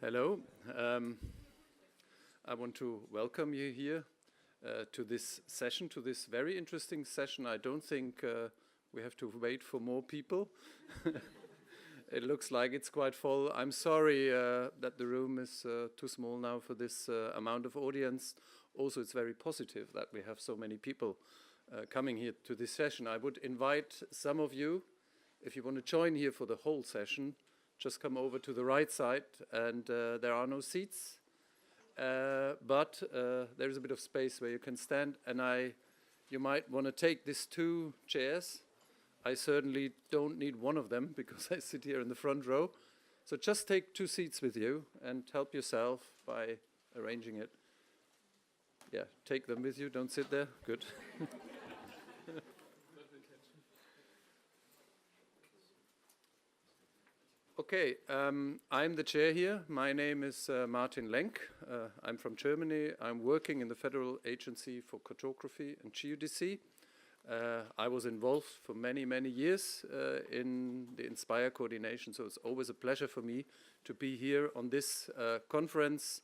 Hello. I want to welcome you here to this session, to this very interesting session. I don't think we have to wait for more people. It looks like it's quite full. I'm sorry that the room is too small now for this amount of audience. Also, it's very positive that we have so many people coming here to this session. I would invite some of you, if you want to join here for the whole session, just come over to the right side, and there are no seats, but there is a bit of space where you can stand, and you might want to take these 2 chairs. I certainly don't need one of them because I sit here in the front row. So just take 2 seats with you and help yourself by arranging it. Yeah, take them with you, don't sit there. Good. Okay, I'm the chair here. My name is Martin Lenk. I'm from Germany. I'm working in the Federal Agency for Cartography and Geodesy. I was involved for many, many years in the INSPIRE coordination, so it's always a pleasure for me to be here on this conference.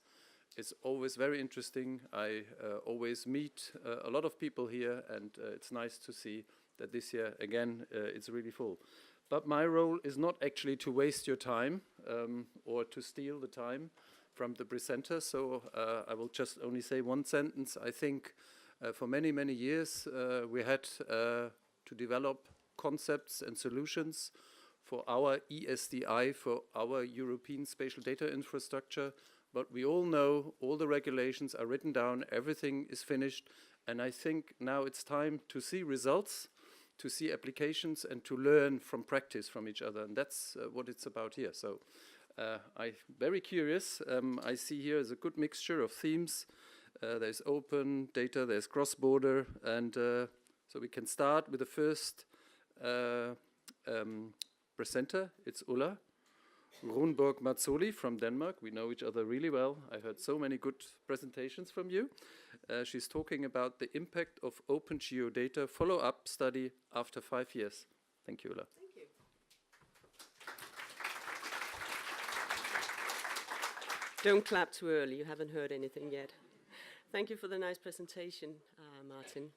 It's always very interesting. I always meet a lot of people here, and it's nice to see that this year, again, it's really full. But my role is not actually to waste your time or to steal the time from the presenter, so I will just only say one sentence. I think for many, many years we had to develop concepts and solutions for our ESDI, for our European Spatial Data Infrastructure, but we all know all the regulations are written down, everything is finished, and I think now it's time to see results, to see applications, and to learn from practice from each other, and that's what it's about here. So I'm very curious. I see here is a good mixture of themes. There's open data, there's cross-border, and so we can start with the first presenter. It's Ulla Kronborg Mazzoli from Denmark. We know each other really well. I heard so many good presentations from you. She's talking about the impact of open geodata follow-up study after 5 years. Thank you, Ulla. Thank you. Don't clap too early, you haven't heard anything yet. Thank you for the nice presentation, Martin.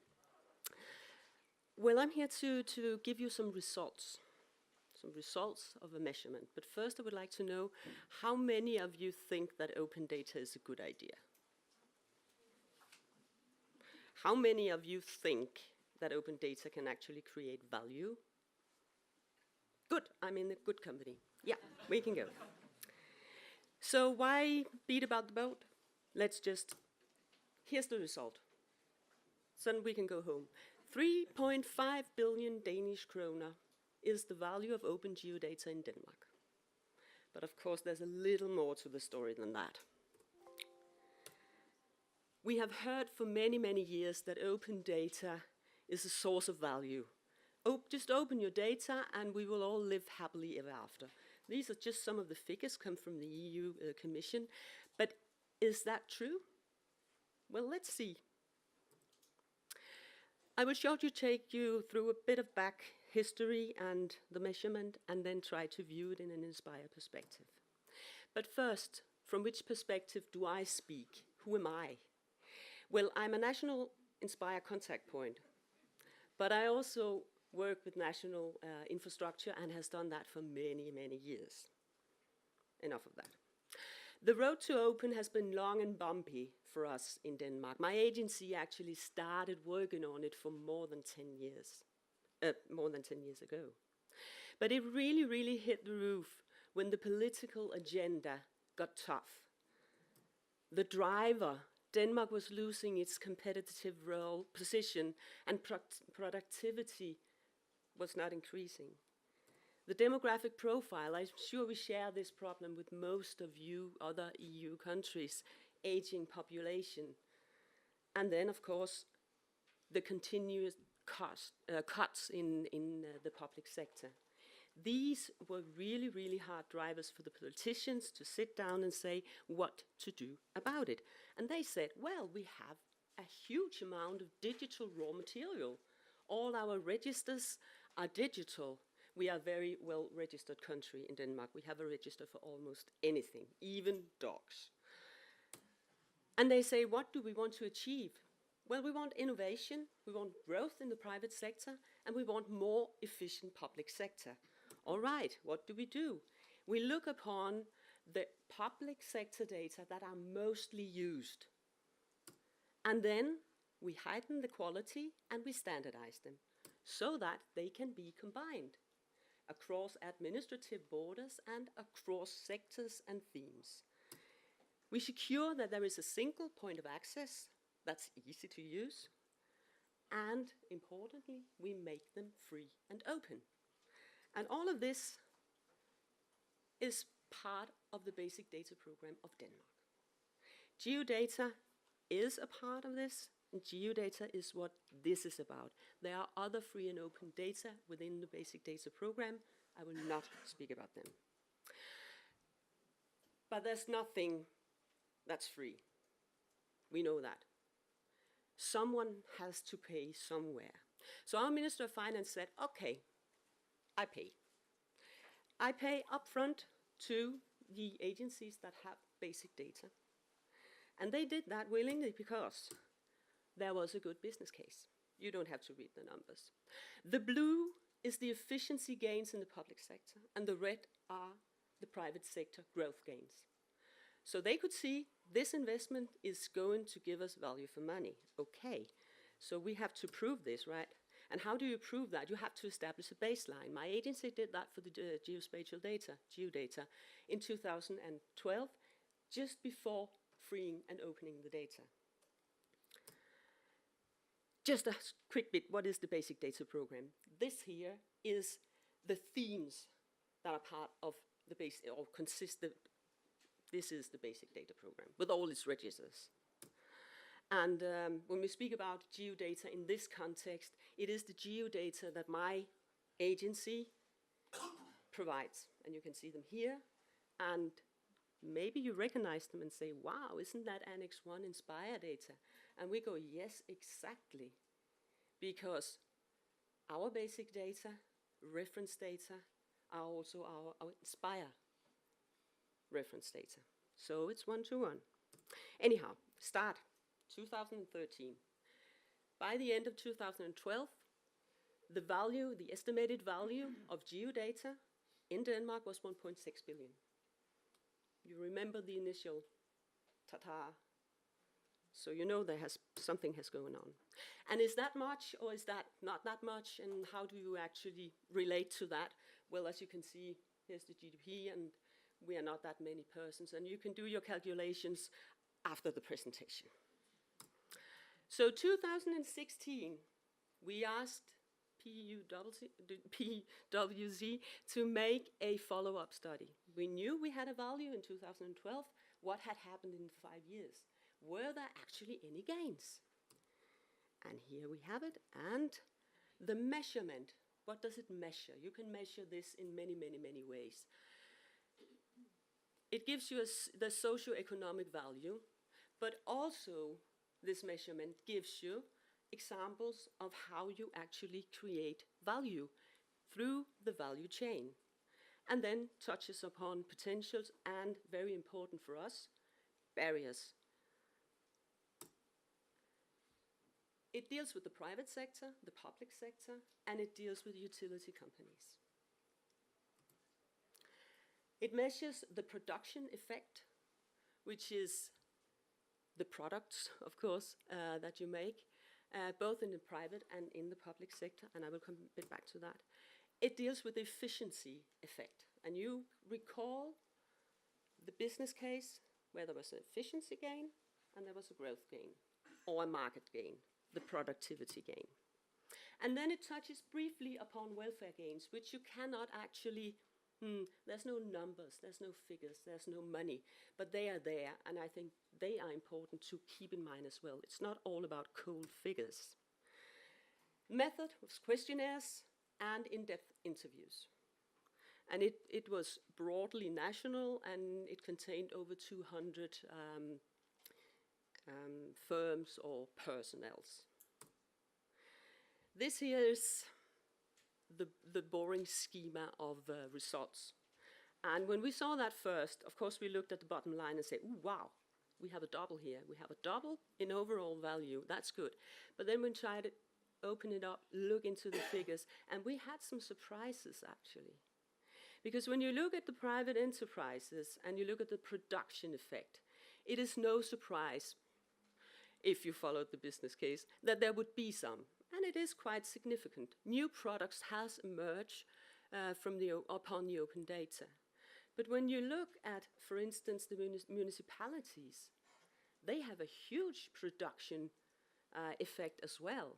Well, I'm here to give you some results of a measurement. But first I would like to know how many of you think that open data is a good idea? How many of you think that open data can actually create value? Good, I'm in a good company. Yeah, we can go. So why beat about the boat? Here's the result. So we can go home. 3.5 billion Danish kroner is the value of open geodata in Denmark. But of course, there's a little more to the story than that. We have heard for many, many years that open data is a source of value. Just open your data and we will all live happily ever after. These are just some of the figures come from the EU Commission. But is that true? Well, let's see. I will take you through a bit of back history and the measurement, and then try to view it in an INSPIRE perspective. But first, from which perspective do I speak? Who am I? Well, I'm a national INSPIRE contact point, but I also work with national infrastructure and has done that for many, many years. Enough of that. The road to open has been long and bumpy for us in Denmark. My agency actually started working on it for more than 10 years ago. But it really, really hit the roof when the political agenda got tough. The driver, Denmark was losing its competitive position, and productivity was not increasing. The demographic profile, I'm sure we share this problem with most of you other EU countries, aging population. And then, of course, the continuous cuts in the public sector. These were really, really hard drivers for the politicians to sit down and say what to do about it. And they said, well, we have a huge amount of digital raw material. All our registers are digital. We are a very well-registered country in Denmark. We have a register for almost anything, even dogs. And they say, what do we want to achieve? Well, we want innovation, we want growth in the private sector, and we want more efficient public sector. All right, what do? We look upon the public sector data that are mostly used. And then we heighten the quality and we standardize them so that they can be combined across administrative borders and across sectors and themes. We secure that there is a single point of access that's easy to use, and importantly, we make them free and open. And all of this is part of the basic data program of Denmark. Geodata is a part of this, and geodata is what this is about. There are other free and open data within the basic data program. I will not speak about them. But there's nothing that's free. We know that. Someone has to pay somewhere. So our Minister of Finance said, okay, I pay. I pay upfront to the agencies that have basic data. And they did that willingly because there was a good business case. You don't have to read the numbers. The blue is the efficiency gains in the public sector, and the red are the private sector growth gains. So they could see this investment is going to give us value for money. Okay, so we have to prove this, right? And how do you prove that? You have to establish a baseline. My agency did that for the geospatial data, geodata, in 2012, just before freeing and opening the data. Just a quick bit, what is the basic data program? This here is the themes that are part of the basic, or this is the basic data program with all its registers. And when we speak about geodata in this context, it is the geodata that my agency provides. And you can see them here. And maybe you recognize them and say, wow, isn't that Annex 1 Inspire data? And we go, yes, exactly. Because our basic data, reference data, are also our Inspire reference data. So it's one-to-one. Anyhow, start 2013. By the end of 2012, the value, the estimated value of geodata in Denmark was 1.6 billion. You remember the initial ta-ta. So you know something has going on. And is that much or is that not that much? And how do you actually relate to that? Well, as you can see, here's the GDP, and we are not that many persons. And you can do your calculations after the presentation. So 2016, we asked PwC to make a follow-up study. We knew we had a value in 2012. What had happened in 5 years? Were there actually any gains? And here we have it. And the measurement, what does it measure? You can measure this in many, many, many ways. It gives you the socio-economic value, but also this measurement gives you examples of how you actually create value through the value chain, and then touches upon potentials and, very important for us, barriers. It deals with the private sector, the public sector, and it deals with utility companies. It measures the production effect, which is the products, of course, that you make, both in the private and in the public sector, and I will come a bit back to that. It deals with the efficiency effect, and you recall the business case where there was an efficiency gain and there was a growth gain, or a market gain, the productivity gain. And then it touches briefly upon welfare gains, which you cannot actually, there's no numbers, there's no figures, there's no money, but they are there, and I think they are important to keep in mind as well. It's not all about cold figures. Method was questionnaires and in-depth interviews. And it was broadly national, and it contained over 200 firms or personnels. This here is the boring schema of results. And when we saw that first, of course, we looked at the bottom line and said, ooh, wow, we have a double here. We have a double in overall value. That's good. But then we tried to open it up, look into the figures, and we had some surprises, actually. Because when you look at the private enterprises and you look at the production effect, it is no surprise, if you followed the business case, that there would be some. And it is quite significant. New products has emerged upon the open data. But when you look at, for instance, the municipalities, they have a huge production effect as well.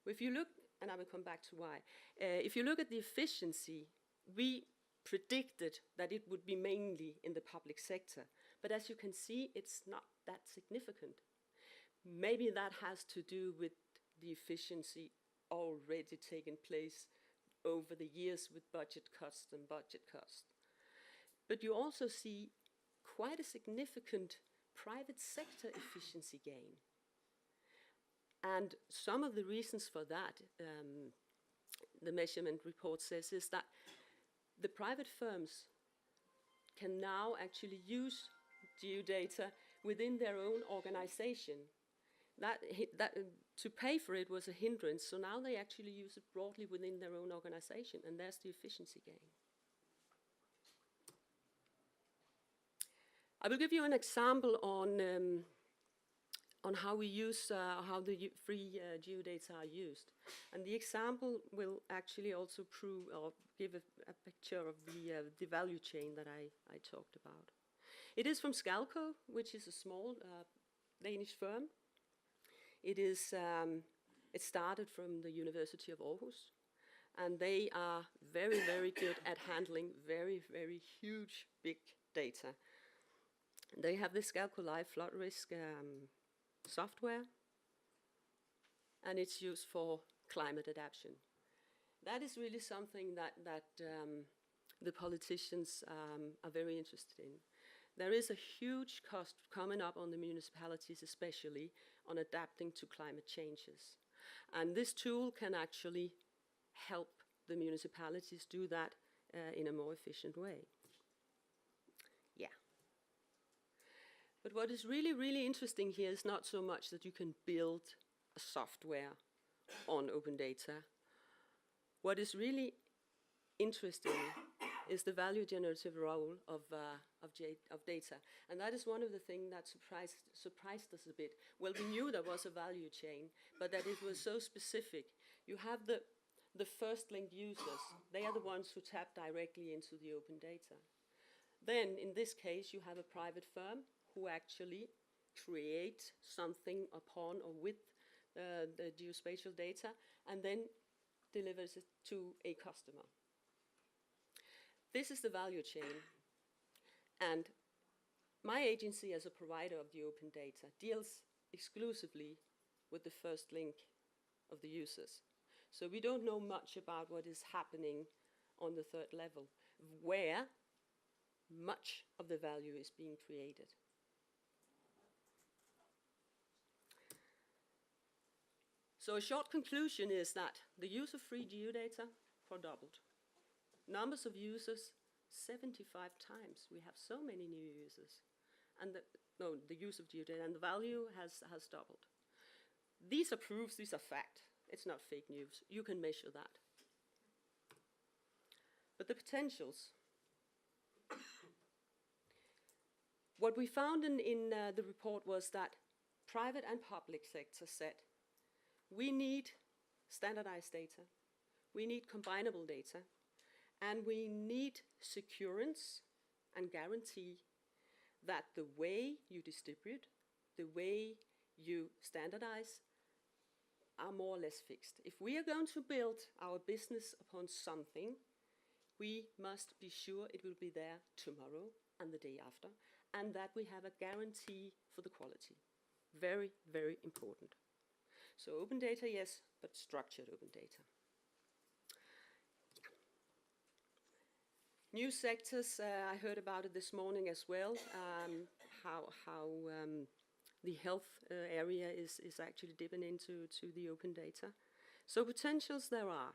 If you look, and I will come back to why, if you look at the efficiency, we predicted that it would be mainly in the public sector. But as you can see, it's not that significant. Maybe that has to do with the efficiency already taking place over the years with budget cuts and budget cuts. But you also see quite a significant private sector efficiency gain. And some of the reasons for that, the measurement report says, is that the private firms can now actually use geodata within their own organization. To pay for it was a hindrance, so now they actually use it broadly within their own organization, and there's the efficiency gain. I will give you an example on how we use, how the free geodata are used. And the example will actually also prove or give a picture of the value chain that I talked about. It is from Scalco, which is a small Danish firm. It started from the University of Aarhus, and they are very, very good at handling very, very huge, big data. They have the Scalco Live flood risk software, and it's used for climate adaptation. That is really something that the politicians are very interested in. There is a huge cost coming up on the municipalities, especially on adapting to climate changes. And this tool can actually help the municipalities do that in a more efficient way. Yeah. But what is really, really interesting here is not so much that you can build a software on open data. What is really interesting is the value generative role of data. And that is one of the things that surprised us a bit. Well, we knew there was a value chain, but that it was so specific. You have the first linked users. They are the ones who tap directly into the open data. Then, in this case, you have a private firm who actually create something upon or with the geospatial data and then delivers it to a customer. This is the value chain, and my agency as a provider of the open data deals exclusively with the first link of the users. So we don't know much about what is happening on the third level, where much of the value is being created. So a short conclusion is that the use of free geodata quadrupled. Numbers of users, 75 times. We have so many new users. And the use of geodata, and the value has doubled. These are proofs, these are fact. It's not fake news. You can measure that. But the potentials. What we found in the report was that private and public sector said, we need standardized data, we need combinable data, and we need securance and guarantee that the way you distribute, the way you standardize, are more or less fixed. If we are going to build our business upon something, we must be sure it will be there tomorrow and the day after, and that we have a guarantee for the quality. Very, very important. So open data, yes, but structured open data. New sectors, I heard about it this morning as well, how the health area is actually dipping into the open data. So potentials there are.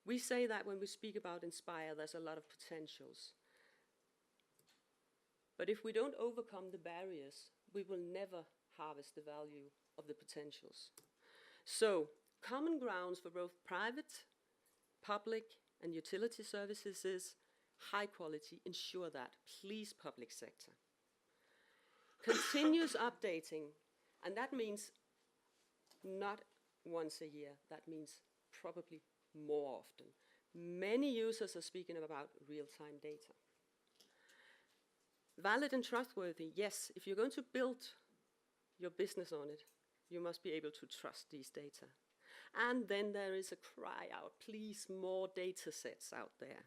We say that when we speak about Inspire, there's a lot of potentials. But if we don't overcome the barriers, we will never harvest the value of the potentials. So, common grounds for both private, public, and utility services is high quality. Ensure that, please, public sector. Continuous updating, and that means not once a year, that means probably more often. Many users are speaking about real-time data. Valid and trustworthy, yes, if you're going to build your business on it, you must be able to trust these data. And then there is a cry out, please, more data sets out there.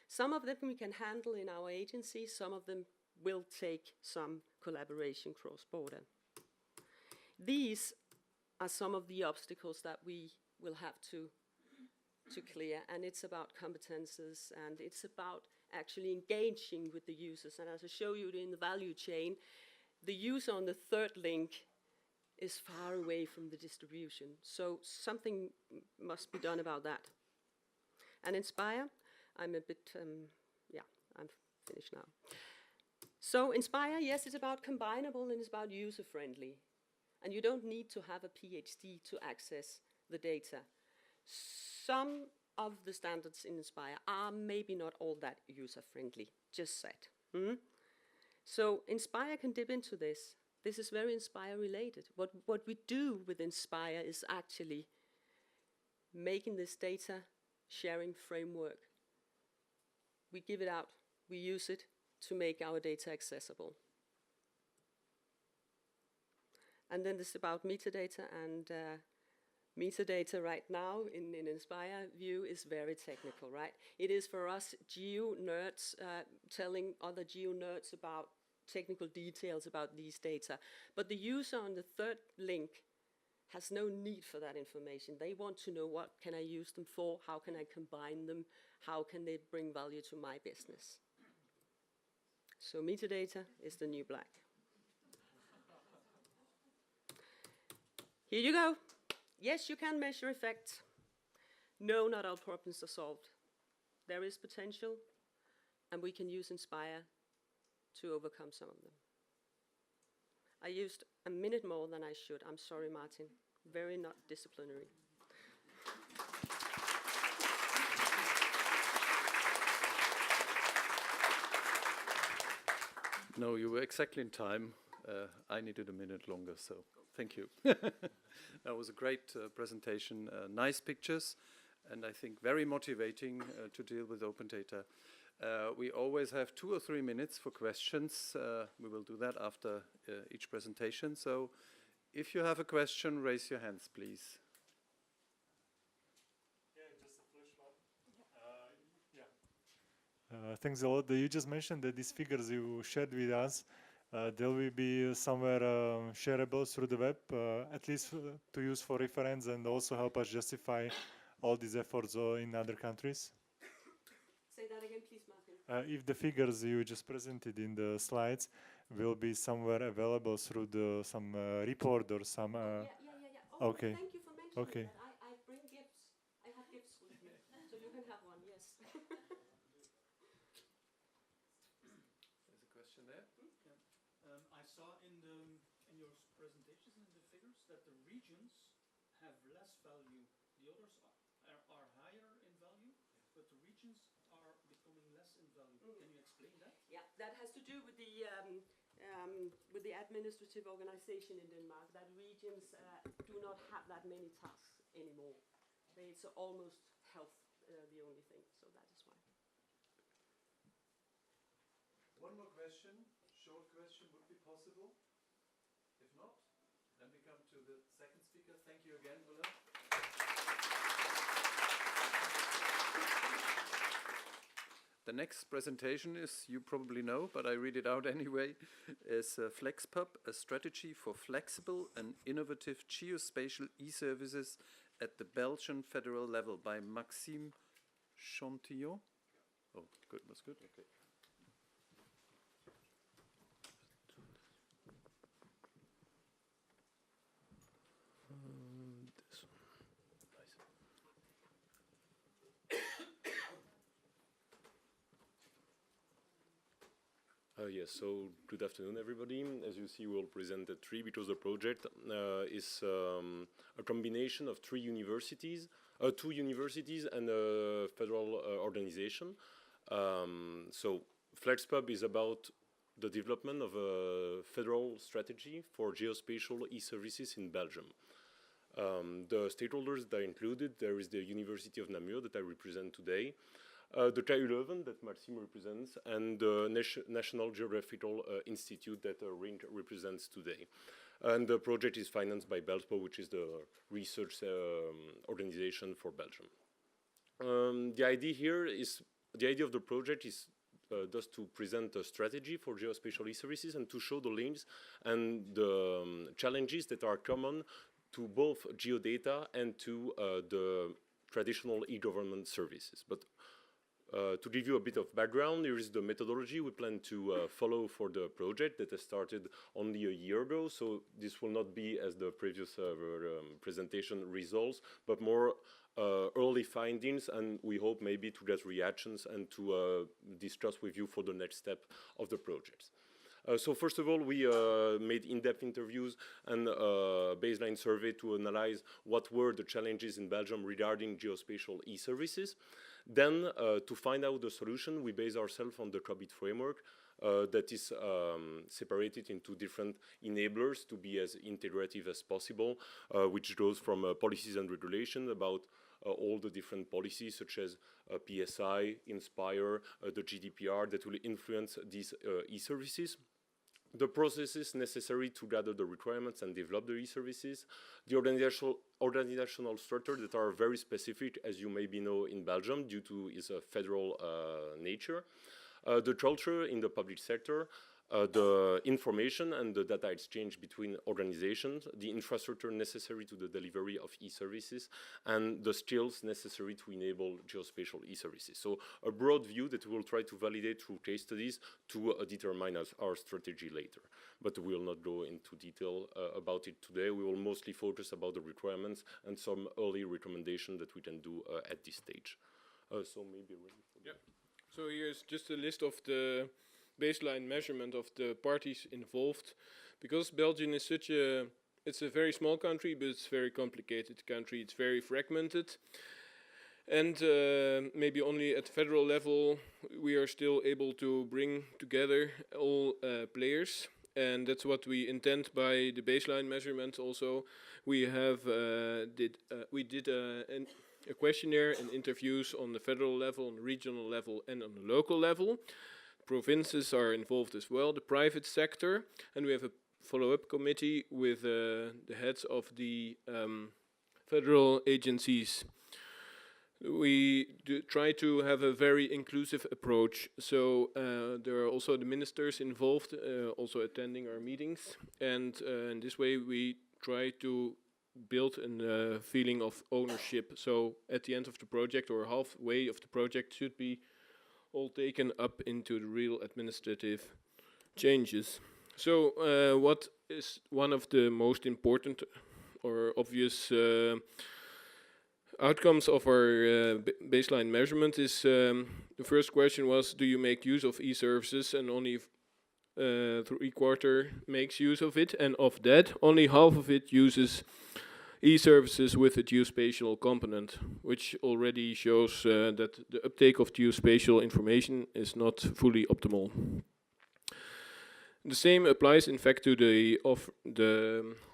Some of them we can handle in our agency, some of them will take some collaboration cross-border. These are some of the obstacles that we will have to clear, and it's about competences, and it's about actually engaging with the users. And as I show you in the value chain, the user on the third link is far away from the distribution. So something must be done about that. And Inspire, I'm a bit, I'm finished now. So Inspire, yes, it's about combinable and it's about user-friendly. And you don't need to have a PhD to access the data. Some of the standards in Inspire are maybe not all that user-friendly, just said. So Inspire can dip into this. This is very Inspire related. What we do with Inspire is actually making this data sharing framework. We give it out, we use it to make our data accessible. And then this is about metadata, and metadata right now in Inspire view is very technical, right? It is for us geo nerds telling other geo nerds about technical details about these data. But the user on the third link has no need for that information. They want to know, what can I use them for? How can I combine them? How can they bring value to my business? So metadata is the new black. Here you go. Yes, you can measure effect. No, not all problems are solved. There is potential, and we can use Inspire to overcome some of them. I used a minute more than I should. I'm sorry, Martin. Very not disciplinary. No, you were exactly in time. I needed a minute longer, so thank you. That was a great presentation. Nice pictures, and I think very motivating to deal with open data. We always have 2 or 3 minutes for questions. We will do that after each presentation. So if you have a question, raise your hands, please. Yeah, just a flash one. Thanks a lot. You just mentioned that these figures you shared with us, they will be somewhere shareable through the web, at least to use for reference and also help us justify all these efforts in other countries. Say that again, please, Martin. If the figures you just presented in the slides will be somewhere available through some report or some... Yeah. Oh, okay. Thank you for mentioning okay. that. I bring gifts. I have gifts with me, so you can have one, yes. There's a question there. I saw in your presentations and the figures that the regions have less value. The others are higher in value, but the regions are becoming less in value. Can you explain that? Yeah, that has to do with the administrative organization in Denmark. That regions do not have that many tasks anymore. It's almost health the only thing, so that is why. One more question, short question would be possible. If not, then we come to the second speaker. Thank you again, Ulla. The next presentation is, you probably know, but I read it out anyway, is FLEXPUB, a strategy for flexible and innovative geospatial e-services at the Belgian federal level by Maxim Chantillon. Oh, good, that's good. Okay. This one. Nice. Yes, so good afternoon, everybody. As you see, we'll present at 3 because the project is a combination of 3 universities, 2 universities and a federal organization. So FLEXPUB is about the development of a federal strategy for geospatial e-services in Belgium. The stakeholders that are included, there is the University of Namur that I represent today, the KU Leuven that Maxim represents, and the National Geographical Institute that Rink represents today. And the project is financed by BELSPO, which is the research organization for Belgium. The idea of the project is just to present a strategy for geospatial e-services and to show the links and the challenges that are common to both geodata and to the traditional e-government services. But to give you a bit of background, here is the methodology we plan to follow for the project that has started only a year ago. So this will not be as the previous presentation results, but more early findings, and we hope maybe to get reactions and to discuss with you for the next step of the project. So first of all, we made in-depth interviews and a baseline survey to analyze what were the challenges in Belgium regarding geospatial e-services. Then, to find out the solution, we base ourselves on the COBIT framework that is separated into different enablers to be as integrative as possible, which goes from policies and regulation about all the different policies such as PSI, Inspire, the GDPR that will influence these e-services. The processes necessary to gather the requirements and develop the e-services, the organizational structure that are very specific, as you maybe know, in Belgium due to its federal nature, the culture in the public sector, the information and the data exchange between organizations, the infrastructure necessary to the delivery of e-services, and the skills necessary to enable geospatial e-services. So a broad view that we will try to validate through case studies to determine our strategy later. But we will not go into detail about it today. We will mostly focus about the requirements and some early recommendations that we can do at this stage. So maybe ready for that. So here's just a list of the baseline measurement of the parties involved, because Belgium is it's a very small country, but it's a very complicated country. It's very fragmented, and maybe only at federal level we are still able to bring together all players, and that's what we intend by the baseline measurement. Also, we have did a questionnaire and interviews on the federal level, on the regional level, and on the local level. Provinces are involved as well, the private sector, and we have a follow-up committee with the heads of the federal agencies. We try to have a very inclusive approach, so there are also the ministers involved, also attending our meetings, and in this way we try to build a feeling of ownership. So at the end of the project or halfway of the project should be all taken up into the real administrative changes. So what is one of the most important or obvious outcomes of our baseline measurement is the first question was, do you make use of e-services? And only 3/4 makes use of it, and of that only half of it uses e-services with a geospatial component, which already shows that the uptake of geospatial information is not fully optimal. The same applies, in fact, to the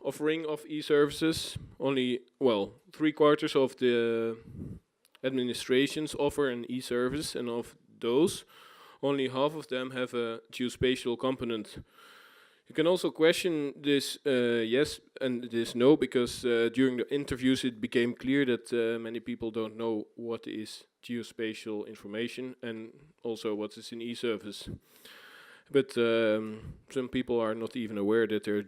offering of e-services. Only, 3/4 of the administrations offer an e-service, and of those, only half of them have a geospatial component. You can also question this yes and this no, because during the interviews it became clear that many people don't know what is geospatial information and also what is an e-service. But some people are not even aware that they're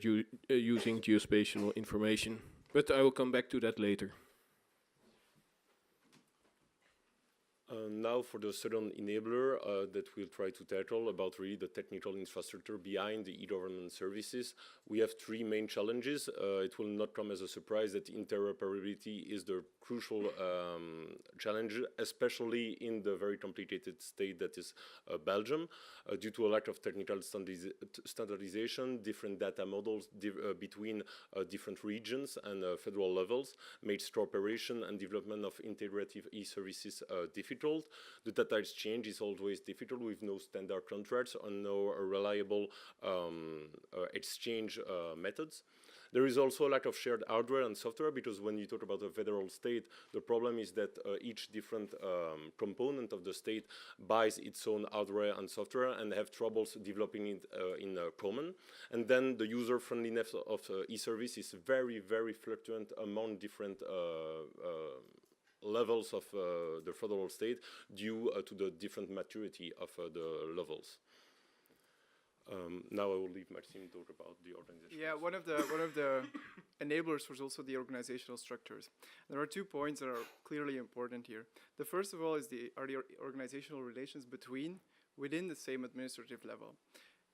using geospatial information. But I will come back to that later. now for the second enabler that we'll try to tackle about really the technical infrastructure behind the e-government services, we have three main challenges. It will not come as a surprise that interoperability is the crucial challenge, especially in the very complicated state that is Belgium, due to a lack of technical standardization. Different data models between different regions and federal levels makes cooperation and development of integrative e-services difficult. The data exchange is always difficult with no standard contracts and no reliable exchange methods. There is also a lack of shared hardware and software, because when you talk about a federal state, the problem is that each different component of the state buys its own hardware and software and have troubles developing it in common. And then the user friendliness of e-service is very, very fluctuant among different levels of the federal state due to the different maturity of the levels. Now I will leave Maxim to talk about the organization. Yeah, one of the enablers was also the organizational structures. There are 2 points that are clearly important here. The first of all is the organizational relations within the same administrative level.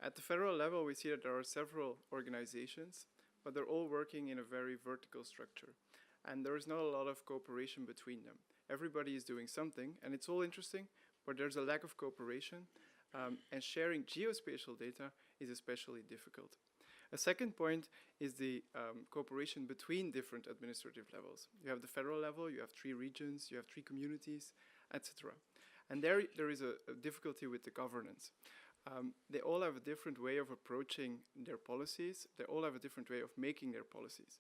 At the federal level, we see that there are several organizations, but they're all working in a very vertical structure. And there is not a lot of cooperation between them. Everybody is doing something, and it's all interesting, but there's a lack of cooperation. And sharing geospatial data is especially difficult. A second point is the cooperation between different administrative levels. You have the federal level, you have 3 regions, you have 3 communities, etc. And there is a difficulty with the governance. They all have a different way of approaching their policies. They all have a different way of making their policies.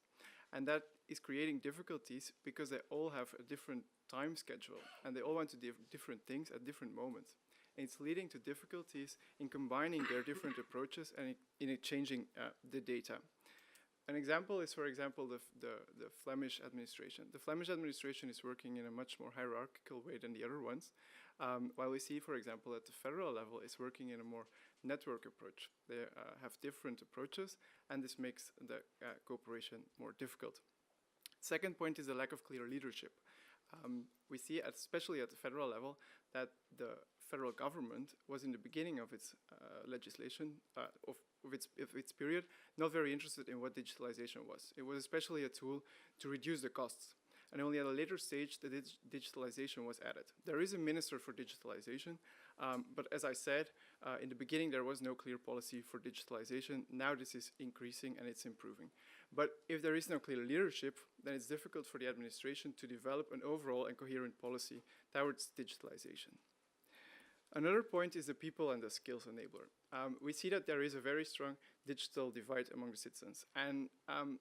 And that is creating difficulties because they all have a different time schedule and they all want to do different things at different moments. And it's leading to difficulties in combining their different approaches and in exchanging the data. An example is, for example, the Flemish administration. The Flemish administration is working in a much more hierarchical way than the other ones, while we see, for example, at the federal level, is working in a more network approach. They have different approaches, and this makes the cooperation more difficult. Second point is the lack of clear leadership. We see, especially at the federal level, that the federal government was in the beginning of its legislation, of its period, not very interested in what digitalization was. It was especially a tool to reduce the costs. And only at a later stage, the digitalization was added. There is a minister for digitalization, but as I said, in the beginning, there was no clear policy for digitalization. Now this is increasing and it's improving. But if there is no clear leadership, then it's difficult for the administration to develop an overall and coherent policy towards digitalization. Another point is the people and the skills enabler. We see that there is a very strong digital divide among the citizens. And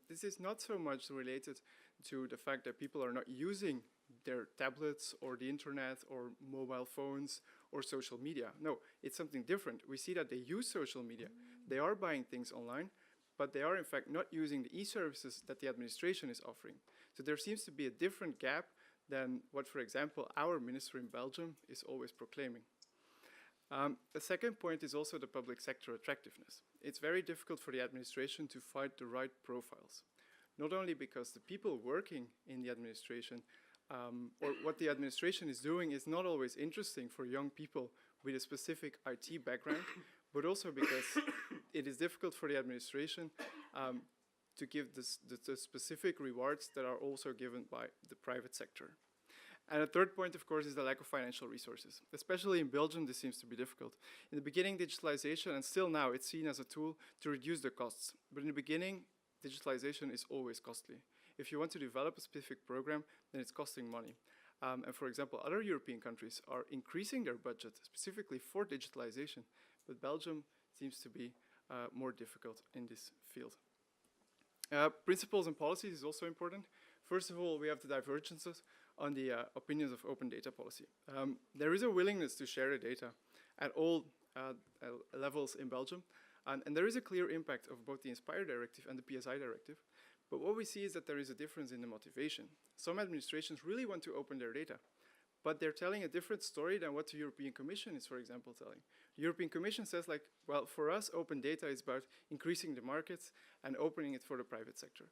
this is not so much related to the fact that people are not using their tablets or the internet or mobile phones or social media. No, it's something different. We see that they use social media. They are buying things online, but they are in fact not using the e-services that the administration is offering. So there seems to be a different gap than what, for example, our minister in Belgium is always proclaiming. The second point is also the public sector attractiveness. It's very difficult for the administration to find the right profiles. Not only because the people working in the administration or what the administration is doing is not always interesting for young people with a specific IT background, but also because it is difficult for the administration to give the specific rewards that are also given by the private sector. And a third point, of course, is the lack of financial resources. Especially in Belgium, this seems to be difficult. In the beginning, digitalization, and still now, it's seen as a tool to reduce the costs. But in the beginning, digitalization is always costly. If you want to develop a specific program, then it's costing money. And for example, other European countries are increasing their budget specifically for digitalization, but Belgium seems to be more difficult in this field. Principles and policies is also important. First of all, we have the divergences on the opinions of open data policy. There is a willingness to share the data at all levels in Belgium, and there is a clear impact of both the Inspire directive and the PSI directive. But what we see is that there is a difference in the motivation. Some administrations really want to open their data, but they're telling a different story than what the European Commission is, for example, telling. The European Commission says, like, well, for us, open data is about increasing the markets and opening it for the private sector.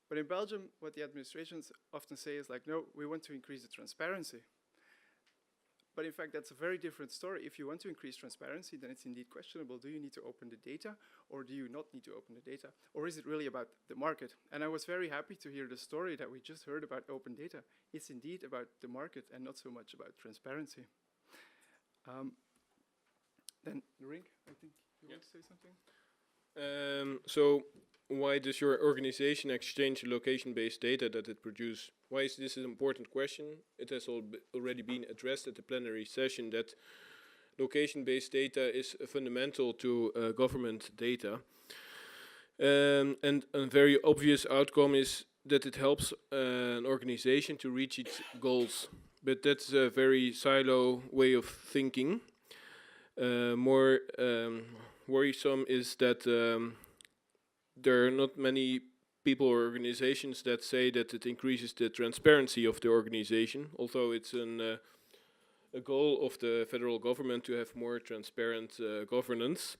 But in Belgium, what the administrations often say is like, no, we want to increase the transparency. But in fact, that's a very different story. If you want to increase transparency, then it's indeed questionable. Do you need to open the data, or do you not need to open the data? Or is it really about the market? And I was very happy to hear the story that we just heard about open data. It's indeed about the market and not so much about transparency. Then, Rink, I think you want to say something? So why does your organization exchange the location-based data that it produces? Why is this an important question? It has already been addressed at the plenary session that location-based data is fundamental to government data. And a very obvious outcome is that it helps an organization to reach its goals. But that's a very silo way of thinking. More worrisome is that there are not many people or organizations that say that it increases the transparency of the organization, although it's a goal of the federal government to have more transparent governance.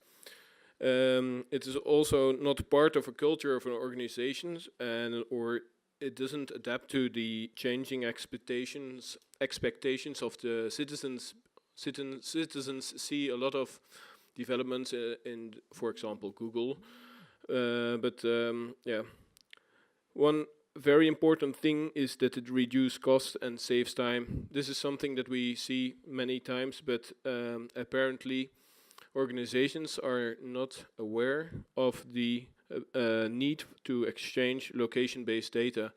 It is also not part of a culture of an organization, or it doesn't adapt to the changing expectations of the citizens. Citizens see a lot of developments in, for example, Google. Yeah, one very important thing is that it reduces cost and saves time. This is something that we see many times, but apparently organizations are not aware of the need to exchange location-based data.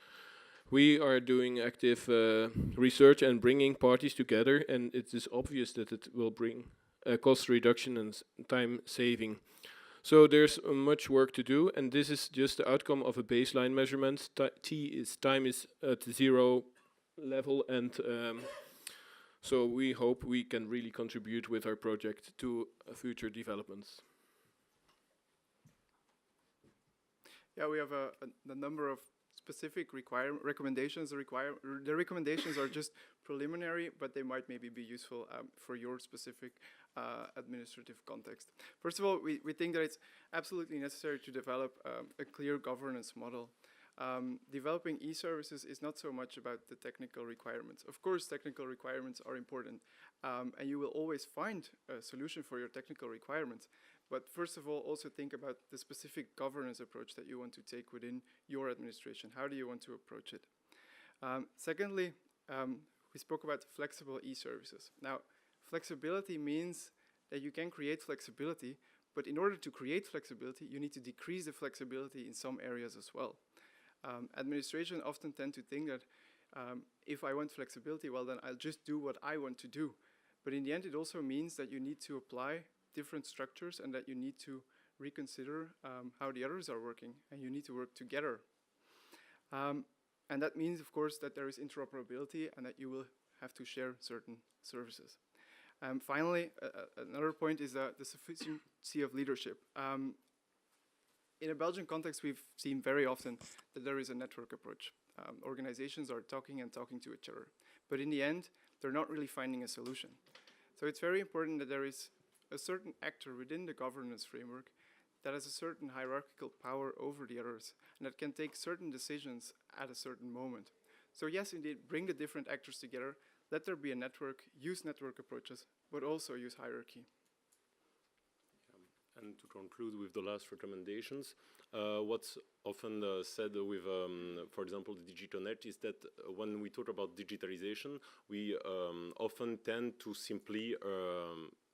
We are doing active research and bringing parties together, and it is obvious that it will bring cost reduction and time saving. So there's much work to do, and this is just the outcome of a baseline measurement. Time is at 0 level, and so we hope we can really contribute with our project to future developments. Yeah, we have a number of specific recommendations. The recommendations are just preliminary, but they might maybe be useful for your specific administrative context. First of all, we think that it's absolutely necessary to develop a clear governance model. Developing e-services is not so much about the technical requirements. Of course, technical requirements are important, and you will always find a solution for your technical requirements. But first of all, also think about the specific governance approach that you want to take within your administration. How do you want to approach it? Secondly, we spoke about flexible e-services. Now, flexibility means that you can create flexibility, but in order to create flexibility, you need to decrease the flexibility in some areas as well. Administration often tend to think that if I want flexibility, well, then I'll just do what I want to do. But in the end, it also means that you need to apply different structures and that you need to reconsider how the others are working, and you need to work together. And that means, of course, that there is interoperability and that you will have to share certain services. Finally, another point is the sufficiency of leadership. In a Belgian context, we've seen very often that there is a network approach. Organizations are talking to each other. But in the end, they're not really finding a solution. So it's very important that there is a certain actor within the governance framework that has a certain hierarchical power over the others, and that can take certain decisions at a certain moment. So yes, indeed, bring the different actors together, let there be a network, use network approaches, but also use hierarchy. And to conclude with the last recommendations, what's often said with, for example, the DigitalNet is that when we talk about digitalization, we often tend to simply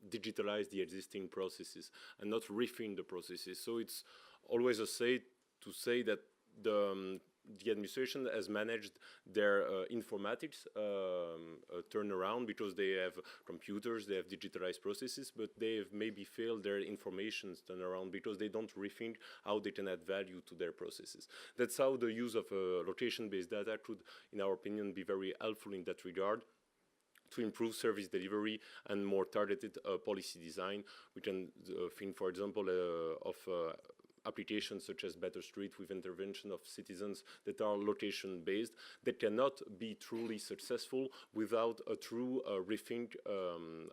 digitalize the existing processes and not rethink the processes. So it's always to say that the administration has managed their informatics turnaround because they have computers, they have digitalized processes, but they have maybe failed their information turnaround because they don't rethink how they can add value to their processes. That's how the use of location-based data could, in our opinion, be very helpful in that regard, to improve service delivery and more targeted policy design. We can think, for example, of applications such as Better Street with intervention of citizens that are location-based, that cannot be truly successful without a true rethink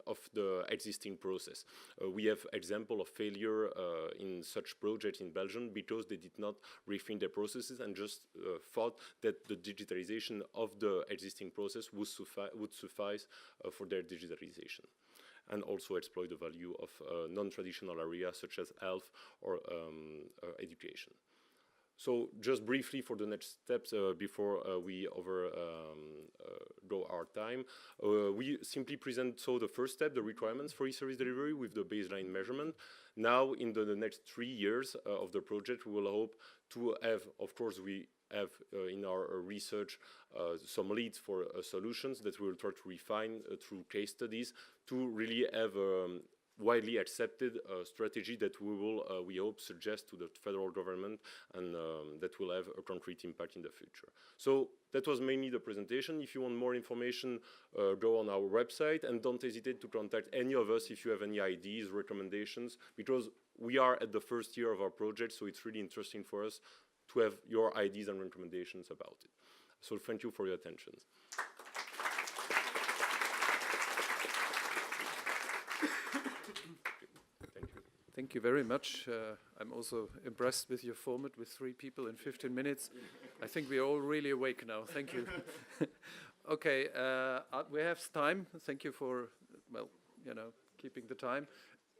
of the existing process. We have example of failure in such projects in Belgium because they did not rethink their processes and just thought that the digitalization of the existing process would suffice for their digitalization, and also exploit the value of non-traditional areas such as health or education. So just briefly for the next steps before we go our time, we simply present the first step, the requirements for e-service delivery with the baseline measurement. Now in the next 3 years of the project, we will hope to have, of course, we have in our research some leads for solutions that we will try to refine through case studies to really have widely accepted strategy that we will, we hope, suggest to the federal government and that will have a concrete impact in the future. So that was mainly the presentation. If you want more information, go on our website and don't hesitate to contact any of us if you have any ideas, recommendations, because we are at the first year of our project, so it's really interesting for us to have your ideas and recommendations about it. So thank you for your attention. Thank you very much. I'm also impressed with your format with 3 people in 15 minutes. I think we're all really awake now. Thank you. Okay, we have time. Thank you for, well, you know, keeping the time.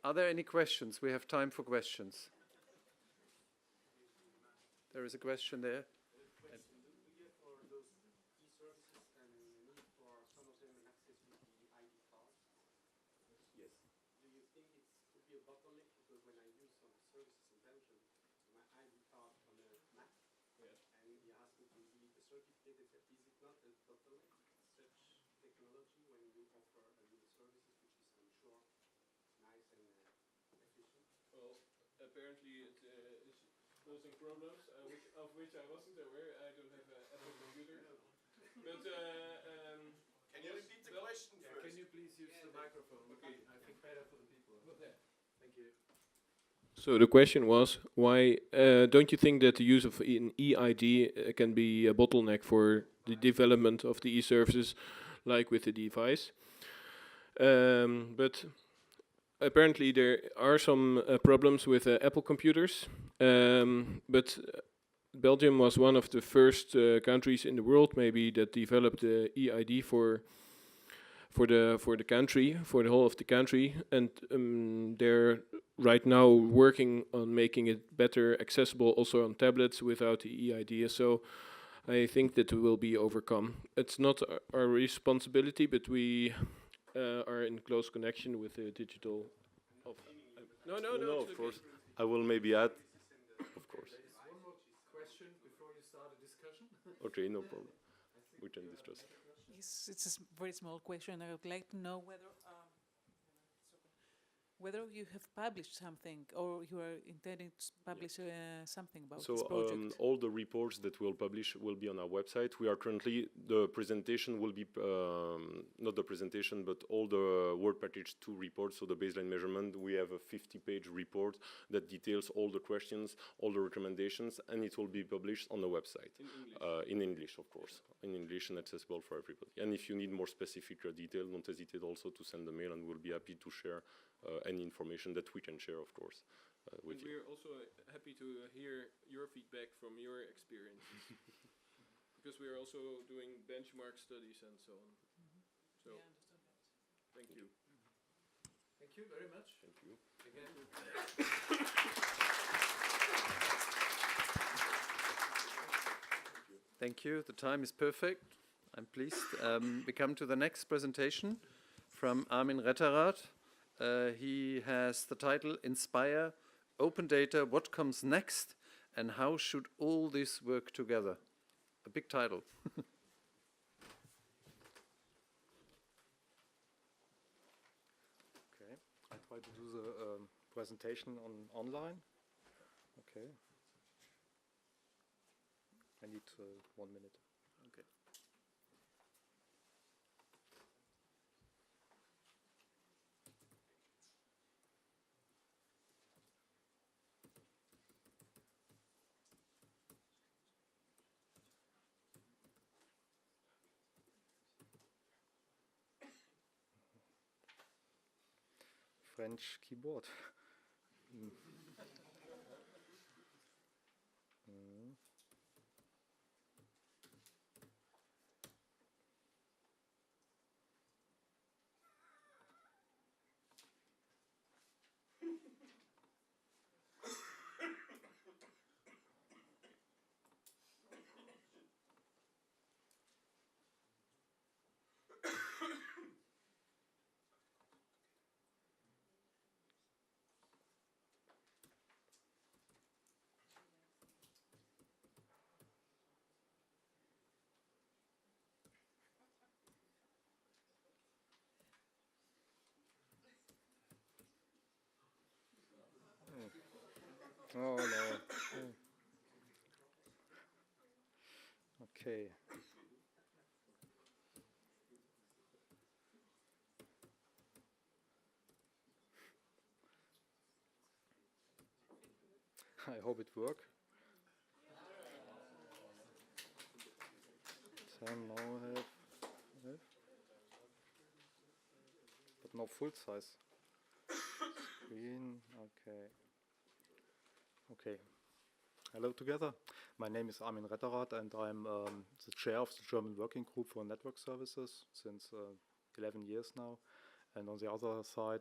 Are there any questions? We have time for questions. There is a question there. Apparently it is causing problems, of which I wasn't aware. I don't have an Apple computer. But can you repeat the question first? Can you please use the microphone? Okay, I think better for the people. Thank you. So the question was, why don't you think that the use of an eID can be a bottleneck for the development of the e-services, like with the device? But apparently there are some problems with Apple computers, but Belgium was one of the first countries in the world, maybe, that developed the eID for the country, for the whole of the country, and they're right now working on making it better accessible also on tablets without the eID. So I think that will be overcome. It's not our responsibility, but we are in close connection with the digital. No, Of course. I will maybe add, of course. One more question before you start a discussion. Okay, no problem. We can discuss. Yes, it's a very small question. I would like to know whether you have published something or you are intending to publish something about this project. All the reports that we'll publish will be on our website. We are currently, the presentation will be, not the presentation, but all the work package 2 reports, so the baseline measurement, we have a 50-page report that details all the questions, all the recommendations, and it will be published on the website. In English, of course. In English and accessible for everybody. And if you need more specific detail, don't hesitate also to send a mail, and we'll be happy to share any information that we can share, of course, with you. We're also happy to hear your feedback from your experience, because we are also doing benchmark studies and so on. So, thank you. Thank you very much. Thank you. Again. Thank you. The time is perfect. I'm pleased. We come to the next presentation from Armin Retterath. He has the title Inspire, Open Data, What Comes Next, and How Should All This Work Together? A big title. Okay, I try to do the presentation online. Okay. I need 1 minute. Okay. French keyboard. Mm. Mm. Oh no. Okay. I hope it works. 10 now have, but no full size screen. Okay. Okay. Hello together. My name is Armin Retterath and I'm the chair of the German Working Group for Network Services since 11 years now. And on the other side,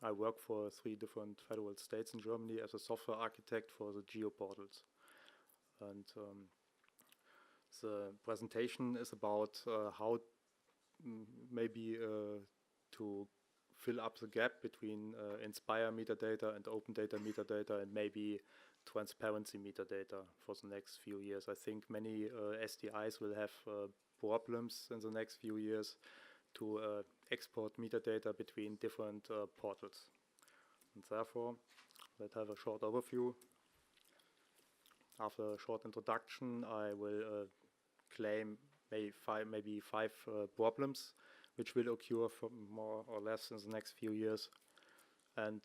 I work for 3 different federal states in Germany as a software architect for the geoportals. And the presentation is about how maybe to fill up the gap between Inspire metadata and Open Data metadata and maybe transparency metadata for the next few years. I think many SDIs will have problems in the next few years to export metadata between different portals. And therefore, let's have a short overview. After a short introduction, I will claim maybe five problems which will occur for more or less in the next few years, and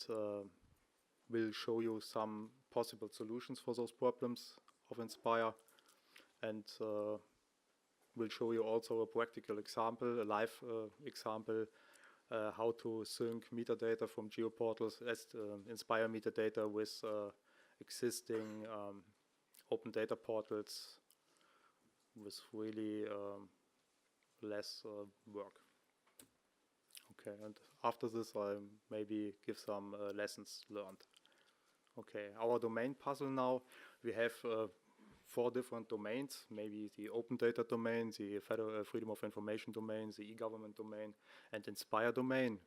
will show you some possible solutions for those problems of Inspire, and will show you also a practical example, a live example, how to sync metadata from geoportals as Inspire metadata with existing open data portals with really less work. Okay, and after this I maybe give some lessons learned. Okay, our domain puzzle now, we have 4 different domains, maybe the open data domain, the federal freedom of information domain, the e-government domain, and Inspire domain.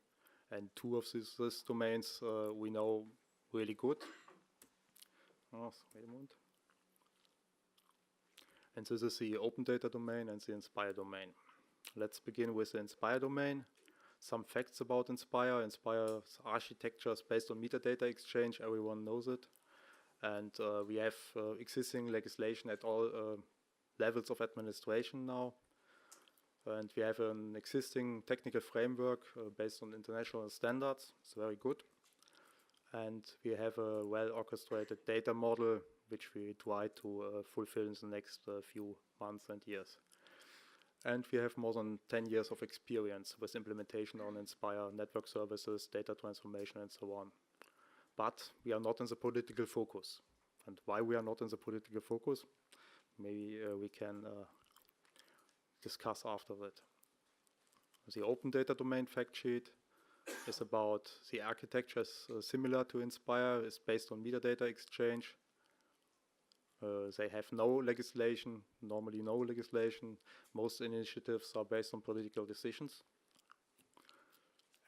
And 2 of these domains we know really good. Oh, wait a moment. And this is the open data domain and the Inspire domain. Let's begin with the Inspire domain. Some facts about Inspire. Inspire's architecture is based on metadata exchange, everyone knows it. And we have existing legislation at all levels of administration now. And we have an existing technical framework based on international standards. It's very good. And we have a well-orchestrated data model which we try to fulfill in the next few months and years. And we have more than 10 years of experience with implementation on Inspire network services, data transformation, and so on. But we are not in the political focus. And why we are not in the political focus, maybe we can discuss after that. The open data domain fact sheet is about the architecture is similar to Inspire, is based on metadata exchange. They have no legislation, normally no legislation. Most initiatives are based on political decisions.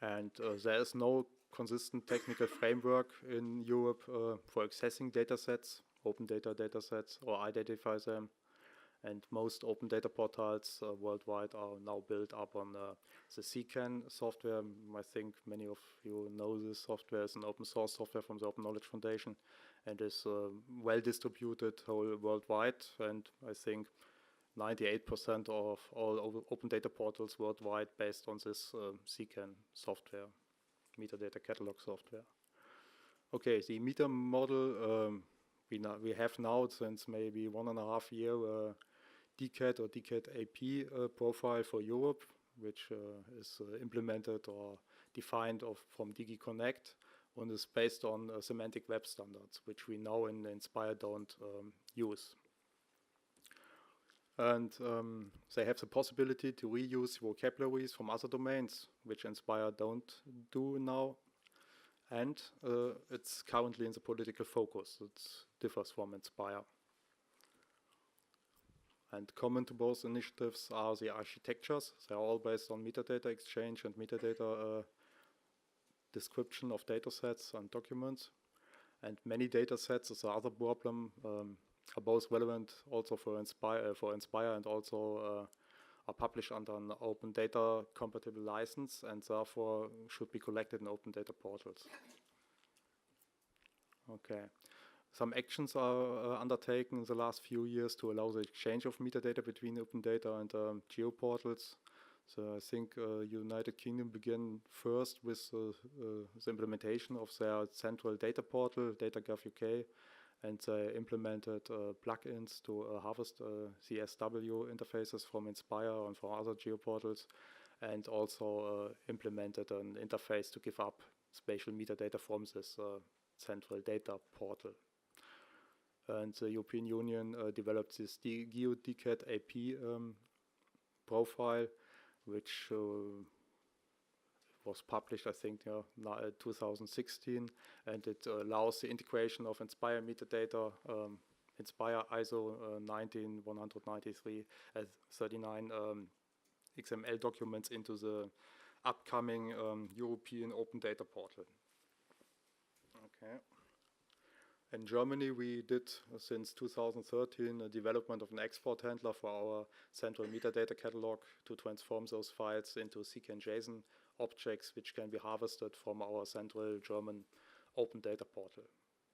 And there is no consistent technical framework in Europe for accessing datasets, open data datasets, or identify them. And most open data portals worldwide are now built up on the CCAN software. I think many of you know this software is an open source software from the Open Knowledge Foundation and is well distributed whole worldwide. And I think 98% of all open data portals worldwide based on this CCAN software, metadata catalog software. Okay, the meta model we have now since maybe 1.5 years DCAT or DCAT AP profile for Europe, which is implemented or defined from DigiConnect and is based on semantic web standards, which we now in Inspire don't use. And they have the possibility to reuse vocabularies from other domains, which Inspire don't do now. And it's currently in the political focus. It differs from Inspire. And common to both initiatives are the architectures. They're all based on metadata exchange and metadata description of data sets and documents. And many data sets is the other problem, are both relevant also for Inspire and also are published under an open data compatible license and therefore should be collected in open data portals. Okay. Some actions are undertaken in the last few years to allow the exchange of metadata between open data and geoportals. So I think United Kingdom began first with the implementation of their central data portal, DataGov UK, and they implemented plugins to harvest CSW interfaces from Inspire and from other geoportals, and also implemented an interface to give up spatial metadata from this central data portal. And the European Union developed this GeoDCAT AP profile, which was published, I think, 2016, and it allows the integration of Inspire metadata, Inspire ISO 19193 as 39 XML documents into the upcoming European Open Data Portal. Okay. In Germany, we did, since 2013, a development of an export handler for our central metadata catalog to transform those files into CAN-JSON objects, which can be harvested from our central German open data portal,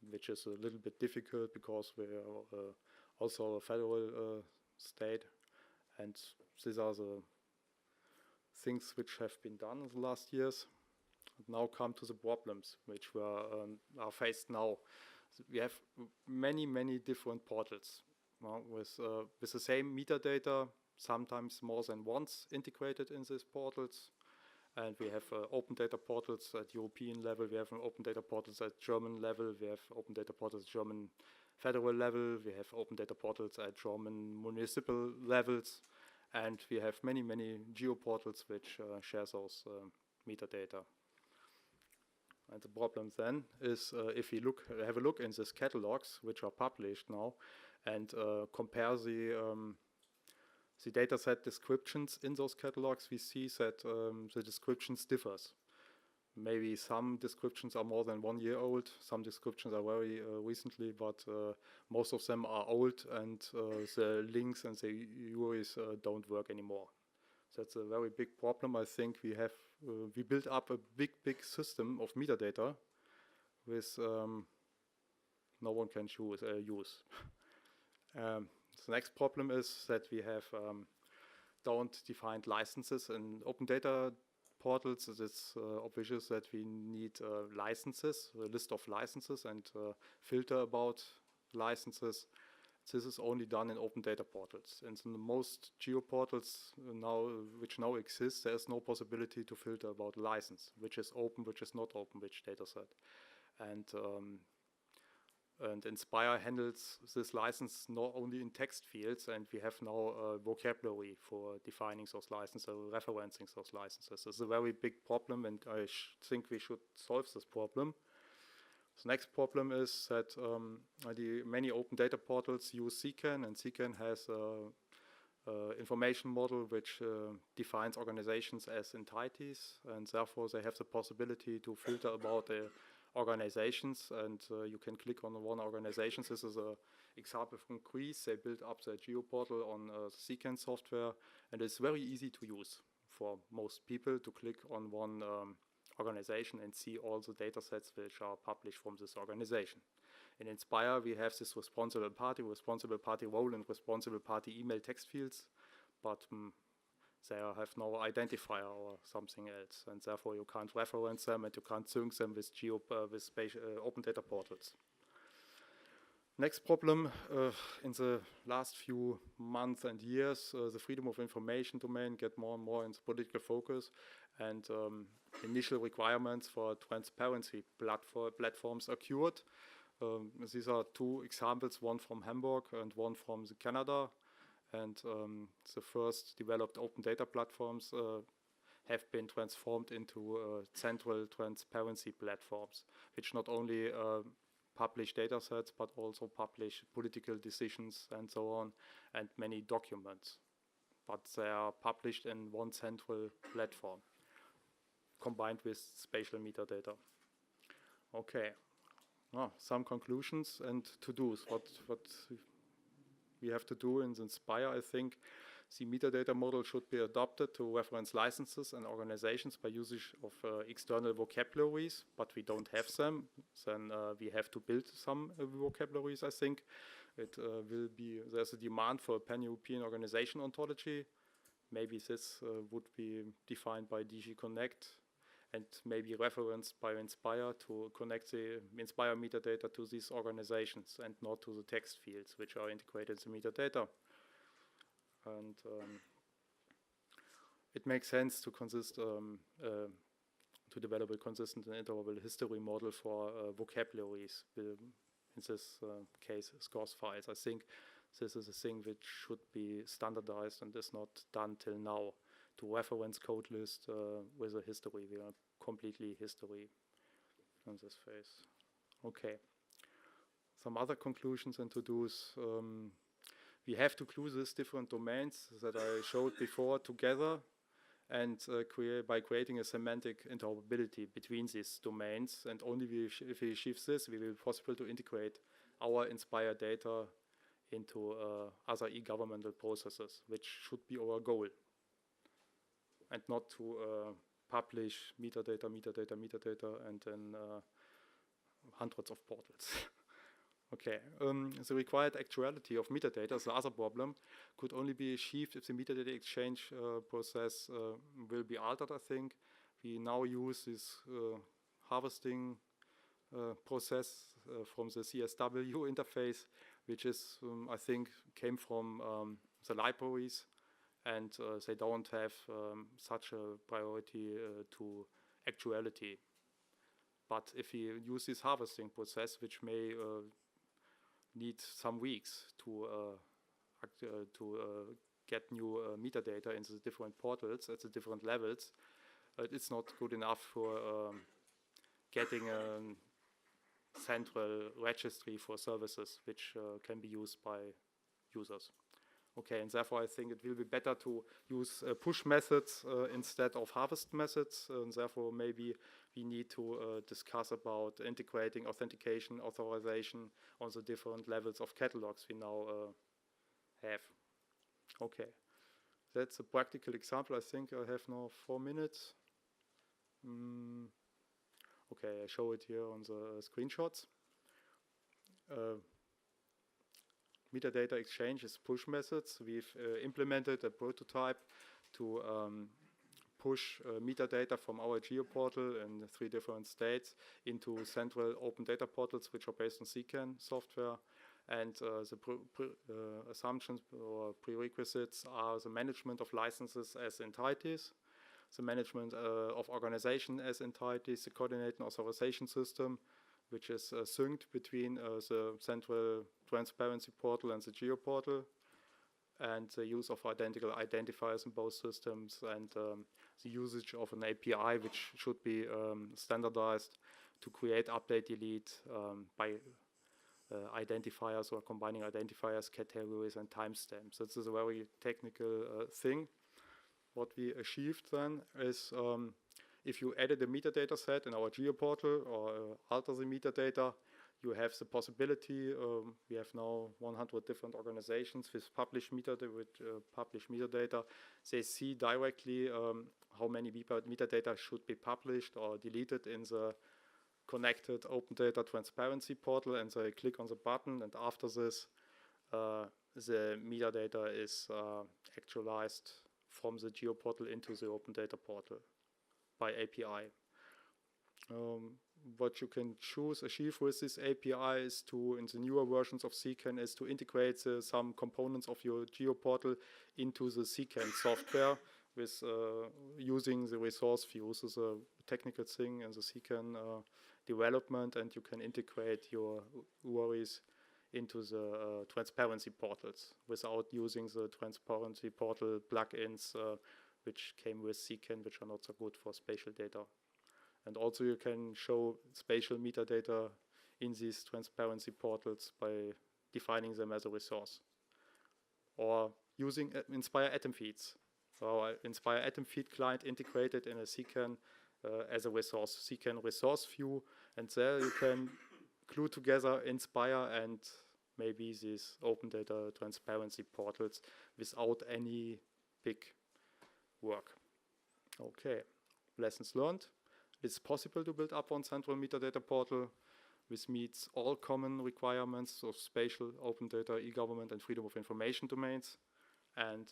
which is a little bit difficult because we are also a federal state. And these are the things which have been done in the last years. Now come to the problems which are faced now. We have many, many different portals with the same metadata, sometimes more than once integrated in these portals. And we have open data portals at European level. We have open data portals at German level. We have open data portals at German federal level. We have open data portals at German municipal levels. And we have many, many geoportals which share those metadata. And the problem then is if we have a look in these catalogs, which are published now, and compare the dataset descriptions in those catalogs, we see that the descriptions differs. Maybe some descriptions are more than 1 year old, some descriptions are very recently, but most of them are old, and the links and the URIs don't work anymore. That's a very big problem. I think we built up a big system of metadata with no one can use. The next problem is that we have don't defined licenses in open data portals. It's obvious that we need licenses, a list of licenses, and filter about licenses. This is only done in open data portals. And in the most geoportals which now exist, there is no possibility to filter about license, which is open, which is not open, which data set. And Inspire handles this license not only in text fields, and we have now a vocabulary for defining those licenses, referencing those licenses. It's a very big problem, and I think we should solve this problem. The next problem is that many open data portals use CCAN, and CCAN has an information model which defines organizations as entities, and therefore they have the possibility to filter about the organizations, and you can click on one organization. This is an example from Greece. They built up their geoportal on CCAN software, and it's very easy to use for most people to click on one organization and see all the data sets which are published from this organization. In Inspire, we have this responsible party role, and responsible party email text fields, but they have no identifier or something else, and therefore you can't reference them and you can't sync them with open data portals. Next problem, in the last few months and years, the freedom of information domain get more and more into political focus, and initial requirements for transparency platforms occurred. These are two examples, one from Hamburg and one from Canada. And the first developed open data platforms have been transformed into central transparency platforms, which not only publish data sets, but also publish political decisions and so on, and many documents. But they are published in one central platform, combined with spatial metadata. Okay, some conclusions and to-dos. What we have to do in the Inspire, I think, the metadata model should be adopted to reference licenses and organizations by usage of external vocabularies, but we don't have them. Then we have to build some vocabularies, I think. It will be, there's a demand for a pan-European organization ontology. Maybe this would be defined by DG Connect and maybe referenced by Inspire to connect the Inspire metadata to these organizations and not to the text fields which are integrated in the metadata. And it makes sense to to develop a consistent and interoperable history model for vocabularies. In this case, source files. I think this is a thing which should be standardized and is not done till now. To reference code list with a history, we are completely history on this phase. Okay. Some other conclusions and to-dos. We have to glue these different domains that I showed before together, and by creating a semantic interoperability between these domains. And only if we achieve this, we will be possible to integrate our Inspire data into other e-governmental processes, which should be our goal. And not to publish metadata, and then hundreds of portals. Okay, the required actuality of metadata, the other problem, could only be achieved if the metadata exchange process will be altered, I think. We now use this harvesting process from the CSW interface, which is, I think, came from the libraries, and they don't have such a priority to actuality. But if we use this harvesting process, which may need some weeks to get new metadata into the different portals at the different levels, it's not good enough for getting a central registry for services which can be used by users. Okay, and therefore I think it will be better to use push methods instead of harvest methods, and therefore maybe we need to discuss about integrating authentication, authorization on the different levels of catalogs we now have. Okay, that's a practical example. I think I have now 4 minutes. Okay, I show it here on the screenshots. Metadata exchange is push methods. We've implemented a prototype to push metadata from our geoportal in 3 different states into central open data portals, which are based on CCAN software. And the assumptions or prerequisites are the management of licenses as entities, the management of organization as entities, the coordinating authorization system, which is synced between the central transparency portal and the geoportal, and the use of identical identifiers in both systems, and the usage of an API which should be standardized to create, update, delete by identifiers or combining identifiers, categories, and timestamps. This is a very technical thing. What we achieved then is if you added a metadata set in our geoportal or alter the metadata, you have the possibility, we have now 100 different organizations with published metadata. They see directly how many metadata should be published or deleted in the connected open data transparency portal, and they click on the button, and after this, the metadata is actualized from the geoportal into the open data portal by API. What you can achieve with this API is to, in the newer versions of CCAN, is to integrate some components of your geoportal into the CCAN software, with using the resource views is a technical thing in the CCAN development, and you can integrate your URIs into the transparency portals without using the transparency portal plugins which came with CCAN, which are not so good for spatial data. And also you can show spatial metadata in these transparency portals by defining them as a resource. Or using Inspire atom feeds. So Inspire atom feed client integrated in a CCAN as a resource, CCAN resource view, and there you can glue together Inspire and maybe these open data transparency portals without any big work. Okay, lessons learned. It's possible to build up one central metadata portal which meets all common requirements of spatial, open data, e-government, and freedom of information domains. And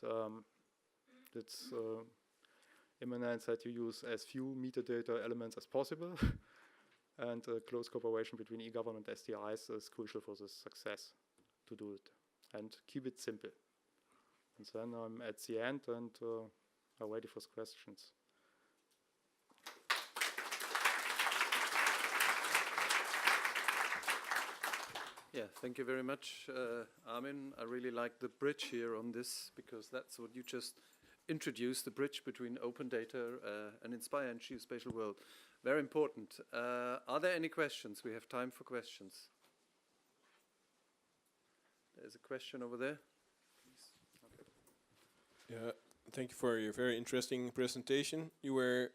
it's imminent that you use as few metadata elements as possible. And close cooperation between e-government SDIs is crucial for this success to do it. And keep it simple. And then I'm at the end and I'm ready for questions. Yeah, thank you very much, Armin. I really like the bridge here on this, because that's what you just introduced, the bridge between open data and Inspire and geospatial world. Very important. Are there any questions? We have time for questions. There's a question over there. Yeah, thank you for your very interesting presentation. You were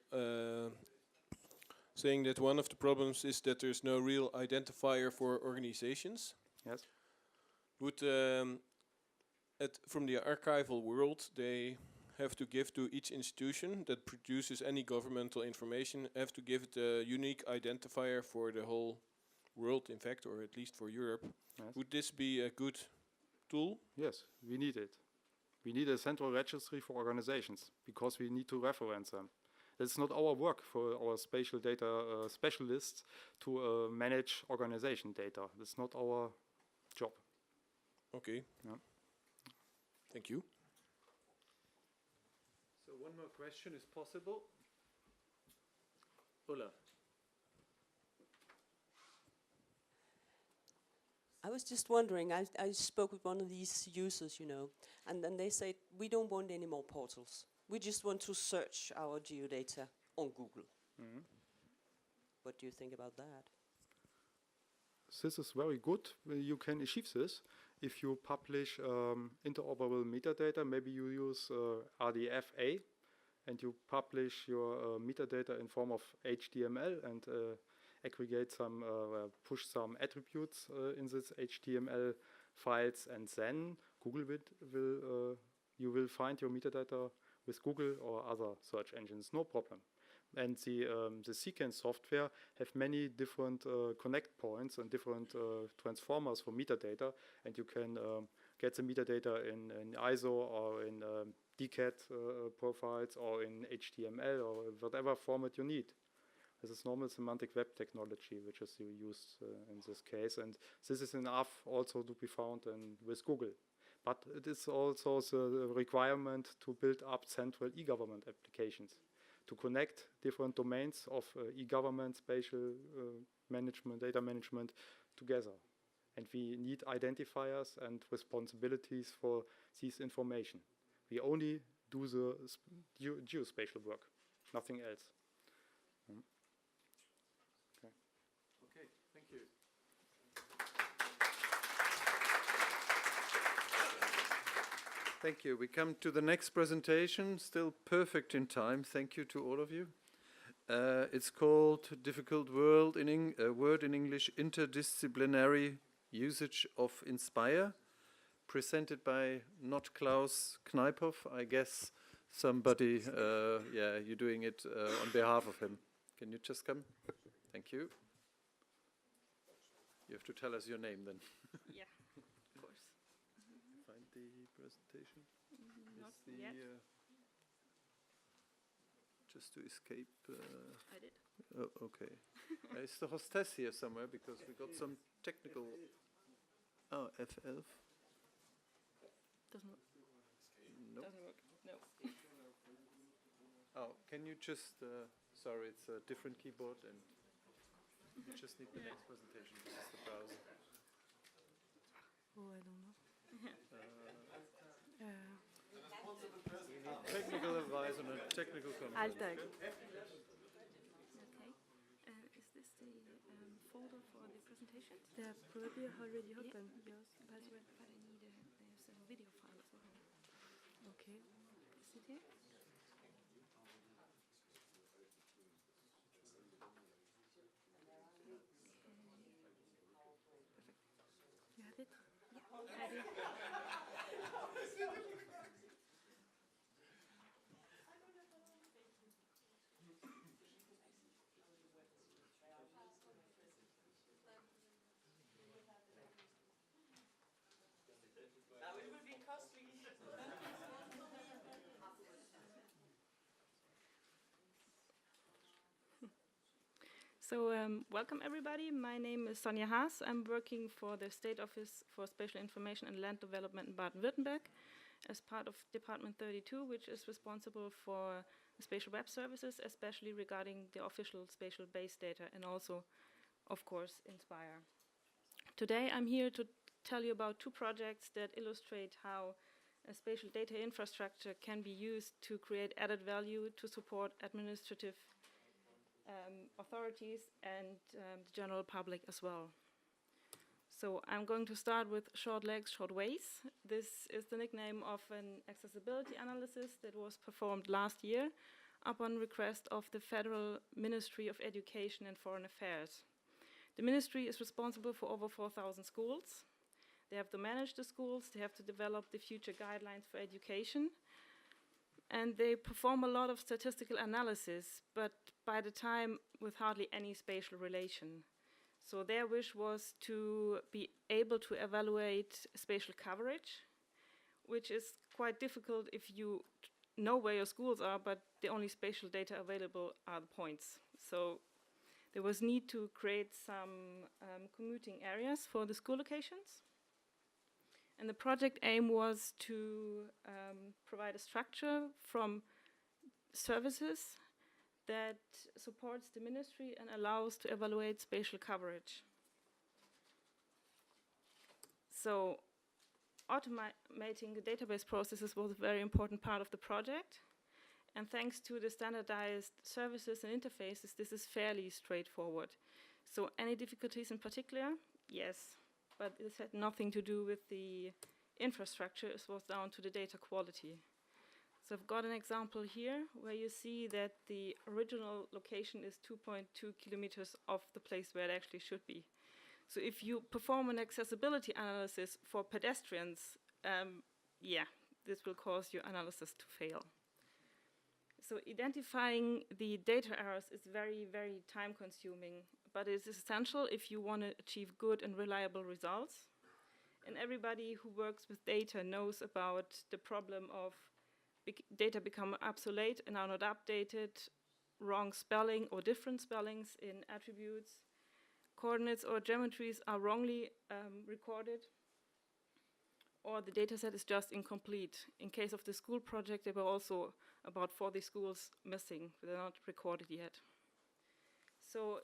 saying that one of the problems is that there's no real identifier for organizations. Yes. Would from the archival world, they have to give to each institution that produces any governmental information, have to give it a unique identifier for the whole world, in fact, or at least for Europe. Yes. Would this be a good tool? Yes, we need it. We need a central registry for organizations because we need to reference them. It's not our work for our spatial data specialists to manage organization data. That's not our job. Okay. Yeah. Thank you. So one more question is possible. Ulla. I was just wondering, I spoke with one of these users, you know, and then they say, we don't want any more portals. We just want to search our geodata on Google. Mm-hmm. What do you think about that? This is very good. You can achieve this if you publish interoperable metadata. Maybe you use RDFA and you publish your metadata in form of HTML and aggregate some, push some attributes in this HTML files, and then Google you will find your metadata with Google or other search engines, no problem. And the CCAN software have many different connect points and different transformers for metadata, and you can get the metadata in ISO or in DCAT profiles or in HTML or whatever format you need. This is normal semantic web technology, which is used in this case, and this is enough also to be found with Google. But it is also the requirement to build up central e-government applications, to connect different domains of e-government, spatial management, data management together. And we need identifiers and responsibilities for this information. We only do the geospatial work, nothing else. Okay, thank you. Thank you. We come to the next presentation, still perfect in time. Thank you to all of you. It's called Difficult Word in English, Interdisciplinary Usage of Inspire, presented by not Klaus Kneipoff. I guess somebody, yeah, you're doing it on behalf of him. Can you just come? Thank you. You have to tell us your name then. Yeah, of course. Find the presentation. Not Is the, yet. Just to escape. I did. Oh, okay. Is the hostess here somewhere? Because we got some technical. Oh, F11. Doesn't work. Nope. Doesn't work. No. Oh, can you just, sorry, it's a different keyboard and you just need the next presentation. This is the browser. Oh, I don't know. We need technical advice on a technical conference. Okay. Is this the folder for the presentations? They're probably already open, yes. But I need there's a video file as well. Okay. Is it here? You have it? Yeah, I do. So welcome everybody. My name is Sonja Haas. I'm working for the State Office for Spatial Information and Land Development in Baden-Württemberg as part of Department 32, which is responsible for spatial web services, especially regarding the official spatial base data and also, of course, Inspire. Today I'm here to tell you about two projects that illustrate how a spatial data infrastructure can be used to create added value to support administrative authorities and the general public as well. So I'm going to start with short legs, short ways. This is the nickname of an accessibility analysis that was performed last year upon request of the Federal Ministry of Education and Foreign Affairs. The ministry is responsible for over 4,000 schools. They have to manage the schools, they have to develop the future guidelines for education, and they perform a lot of statistical analysis, but by the time with hardly any spatial relation. So their wish was to be able to evaluate spatial coverage, which is quite difficult if you know where your schools are, but the only spatial data available are the points. So there was need to create some commuting areas for the school locations. And the project aim was to provide a structure from services that supports the ministry and allows to evaluate spatial coverage. So automating the database processes was a very important part of the project. And thanks to the standardized services and interfaces, this is fairly straightforward. So any difficulties in particular? Yes. But this had nothing to do with the infrastructure, it was down to the data quality. So I've got an example here where you see that the original location is 2.2 kilometers off the place where it actually should be. So if you perform an accessibility analysis for pedestrians, this will cause your analysis to fail. So identifying the data errors is very, very time consuming, but it is essential if you want to achieve good and reliable results. And everybody who works with data knows about the problem of data become obsolete and are not updated, wrong spelling or different spellings in attributes, coordinates or geometries are wrongly recorded, or the data set is just incomplete. In case of the school project, there were also about 40 schools missing, but they're not recorded yet. So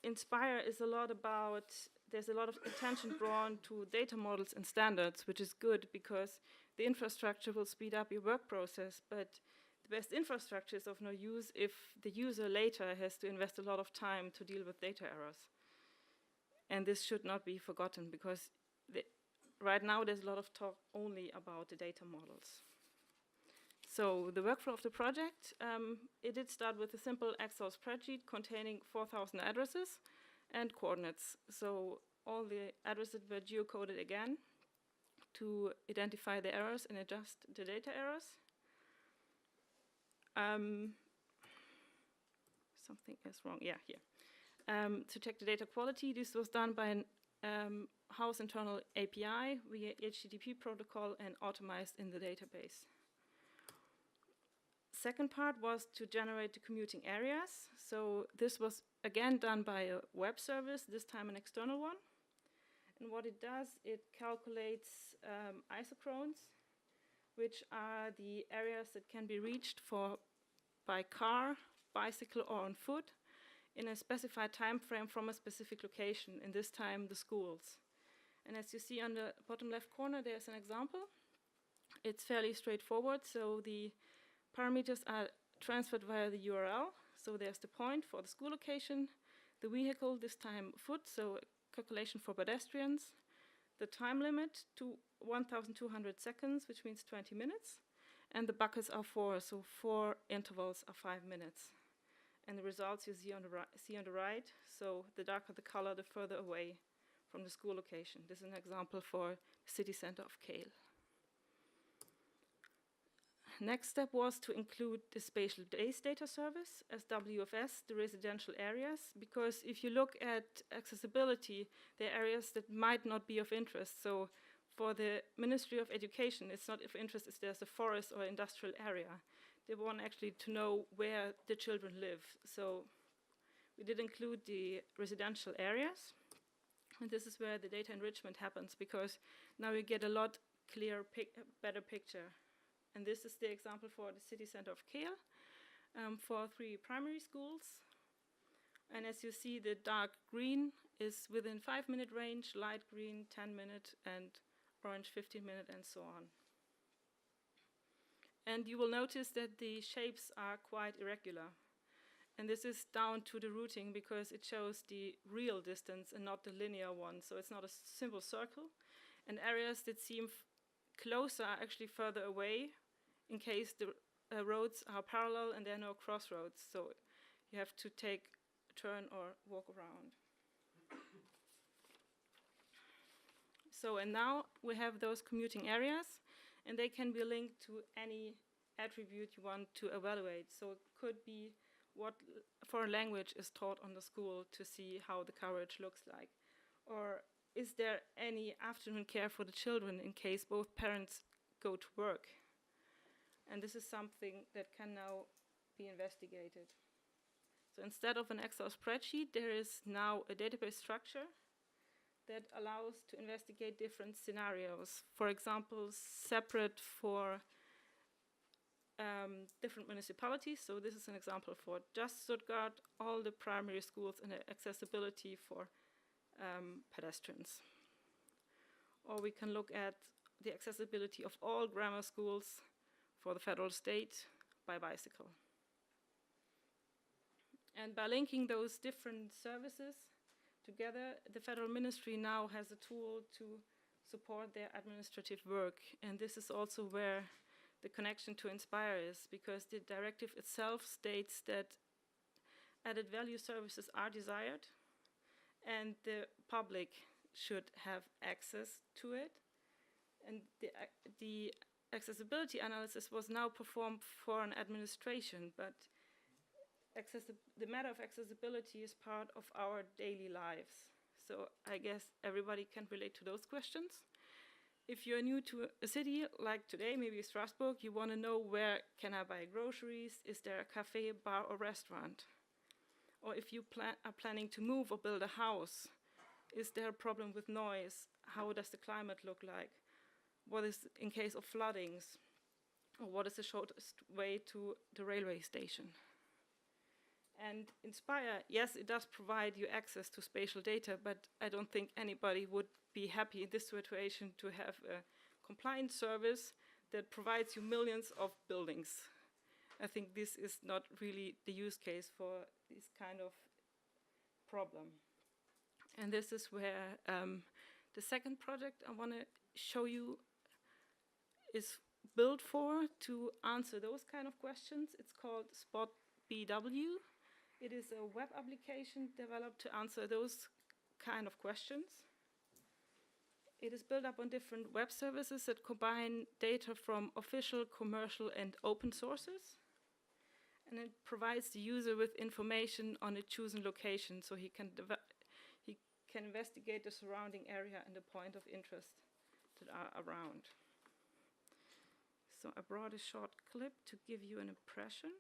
Inspire is a lot about, there's a lot of attention drawn to data models and standards, which is good because the infrastructure will speed up your work process, but the best infrastructure is of no use if the user later has to invest a lot of time to deal with data errors. And this should not be forgotten because right now there's a lot of talk only about the data models. So the workflow of the project, it did start with a simple Excel spreadsheet containing 4,000 addresses and coordinates. So all the addresses were geocoded again to identify the errors and adjust the data errors. Something is wrong, yeah, here. To check the data quality, this was done by an house internal API via HTTP protocol and automized in the database. Second part was to generate the commuting areas. So this was again done by a web service, this time an external one. And what it does, it calculates isochrones, which are the areas that can be reached for by car, bicycle, or on foot in a specified time frame from a specific location, in this time the schools. And as you see on the bottom left corner, there's an example. It's fairly straightforward, so the parameters are transferred via the URL. So there's the point for the school location, the vehicle, this time foot, so calculation for pedestrians, the time limit to 1,200 seconds, which means 20 minutes, and the buckets are 4, so 4 intervals are 5 minutes. And the results you see on the right, so the darker the color, the further away from the school location. This is an example for the city center of Kehl. Next step was to include the spatial days data service as WFS, the residential areas, because if you look at accessibility, there are areas that might not be of interest. So for the Ministry of Education, it's not of interest if there's a forest or industrial area. They want actually to know where the children live. So we did include the residential areas. And this is where the data enrichment happens, because now you get a lot clearer, better picture. And this is the example for the city center of Kehl for 3 primary schools. And as you see, the dark green is within 5-minute range, light green 10-minute, and orange 15-minute, and so on. And you will notice that the shapes are quite irregular. And this is down to the routing, because it shows the real distance and not the linear one. So it's not a simple circle. And areas that seem closer are actually further away, in case the roads are parallel and there are no crossroads. So you have to take a turn or walk around. So, and now we have those commuting areas, and they can be linked to any attribute you want to evaluate. So it could be what foreign language is taught on the school to see how the coverage looks like. Or is there any afternoon care for the children in case both parents go to work? And this is something that can now be investigated. So instead of an Excel spreadsheet, there is now a database structure that allows to investigate different scenarios. For example, separate for different municipalities. So this is an example for just Stuttgart, all the primary schools, and accessibility for pedestrians. Or we can look at the accessibility of all grammar schools for the federal state by bicycle. And by linking those different services together, the federal ministry now has a tool to support their administrative work. And this is also where the connection to Inspire is, because the directive itself states that added value services are desired and the public should have access to it. And the accessibility analysis was now performed for an administration, but the matter of accessibility is part of our daily lives. So I guess everybody can relate to those questions. If you're new to a city, like today, maybe Strasbourg, you want to know where can I buy groceries? Is there a cafe, bar, or restaurant? Or if you are planning to move or build a house, is there a problem with noise? How does the climate look like? What is in case of floodings? Or what is the shortest way to the railway station? And Inspire, yes, it does provide you access to spatial data, but I don't think anybody would be happy in this situation to have a compliance service that provides you millions of buildings. I think this is not really the use case for this kind of problem. And this is where the second project I want to show you is built for, to answer those kind of questions. It's called Spot BW. It is a web application developed to answer those kind of questions. It is built up on different web services that combine data from official, commercial, and open sources. And it provides the user with information on a chosen location, so he can investigate the surrounding area and the point of interest that are around. So I brought a short clip to give you an impression.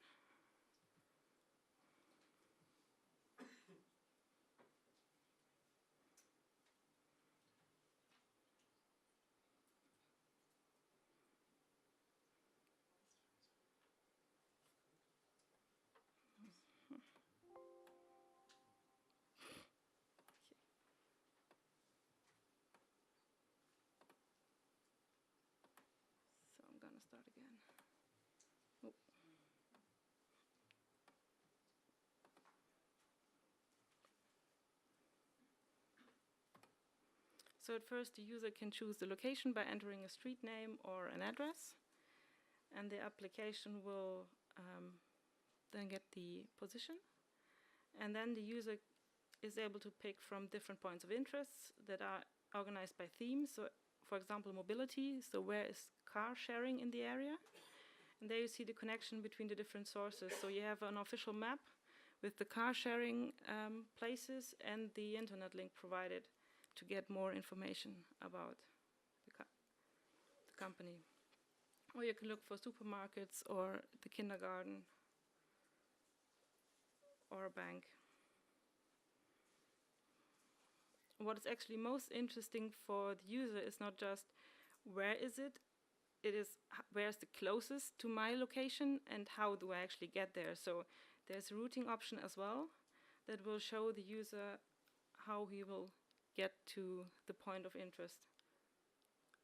start again. Oh. So at first, the user can choose the location by entering a street name or an address, and the application will then get the position. And then the user is able to pick from different points of interest that are organized by themes. So, for example, mobility. So where is car sharing in the area? And there you see the connection between the different sources. So you have an official map with the car sharing places and the internet link provided to get more information about the company. Or you can look for supermarkets or the kindergarten or a bank. What is actually most interesting for the user is not just where is it, it is where's the closest to my location and how do I actually get there. So there's a routing option as well that will show the user how he will get to the point of interest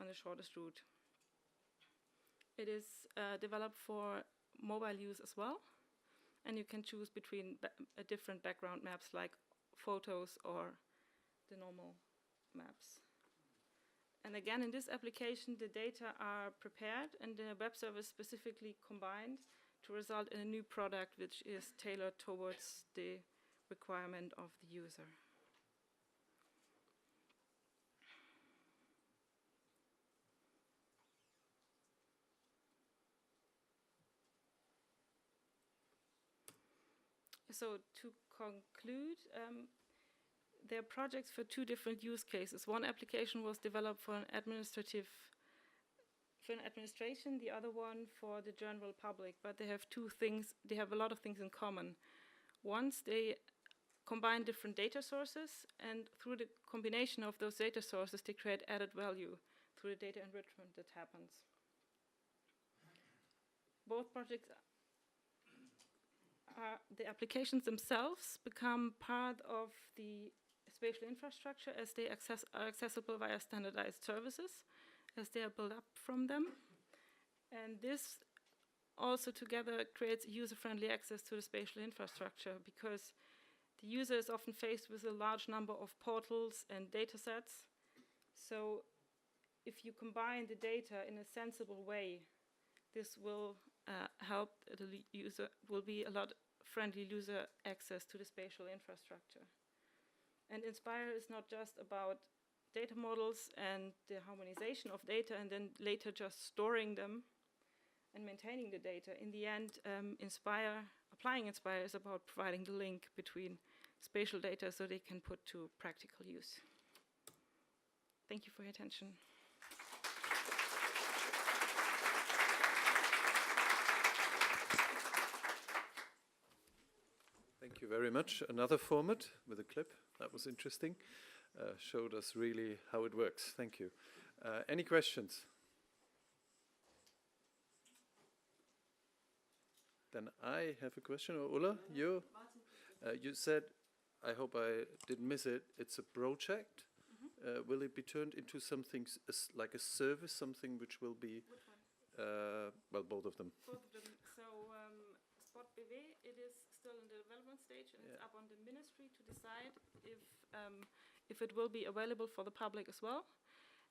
on the shortest route. It is developed for mobile use as well, and you can choose between different background maps like photos or the normal maps. And again, in this application, the data are prepared and the web service specifically combined to result in a new product which is tailored towards the requirement of the user. So to conclude, there are projects for two different use cases. One application was developed for an administration, the other one for the general public, but they have two things, they have a lot of things in common. Once they combine different data sources, and through the combination of those data sources, they create added value through the data enrichment that happens. Both projects the applications themselves become part of the spatial infrastructure as they are accessible via standardized services, as they are built up from them. And this also together creates user-friendly access to the spatial infrastructure, because the user is often faced with a large number of portals and data sets. So if you combine the data in a sensible way, this will help the user, will be a lot friendly user access to the spatial infrastructure. And Inspire is not just about data models and the harmonization of data and then later just storing them and maintaining the data. In the end, applying Inspire is about providing the link between spatial data so they can put to practical use. Thank you for your attention. Thank you very much. Another format with a clip. That was interesting. Showed us really how it works. Thank you. Any questions? Then I have a question. Ulla, you said, I hope I didn't miss it, it's a project. Will it be turned into something like a service, something which will be... Which one? Well, both of them. Both of them. So Spot BW, it is still in the development stage, and it's up on the ministry to decide if it will be available for the public as well.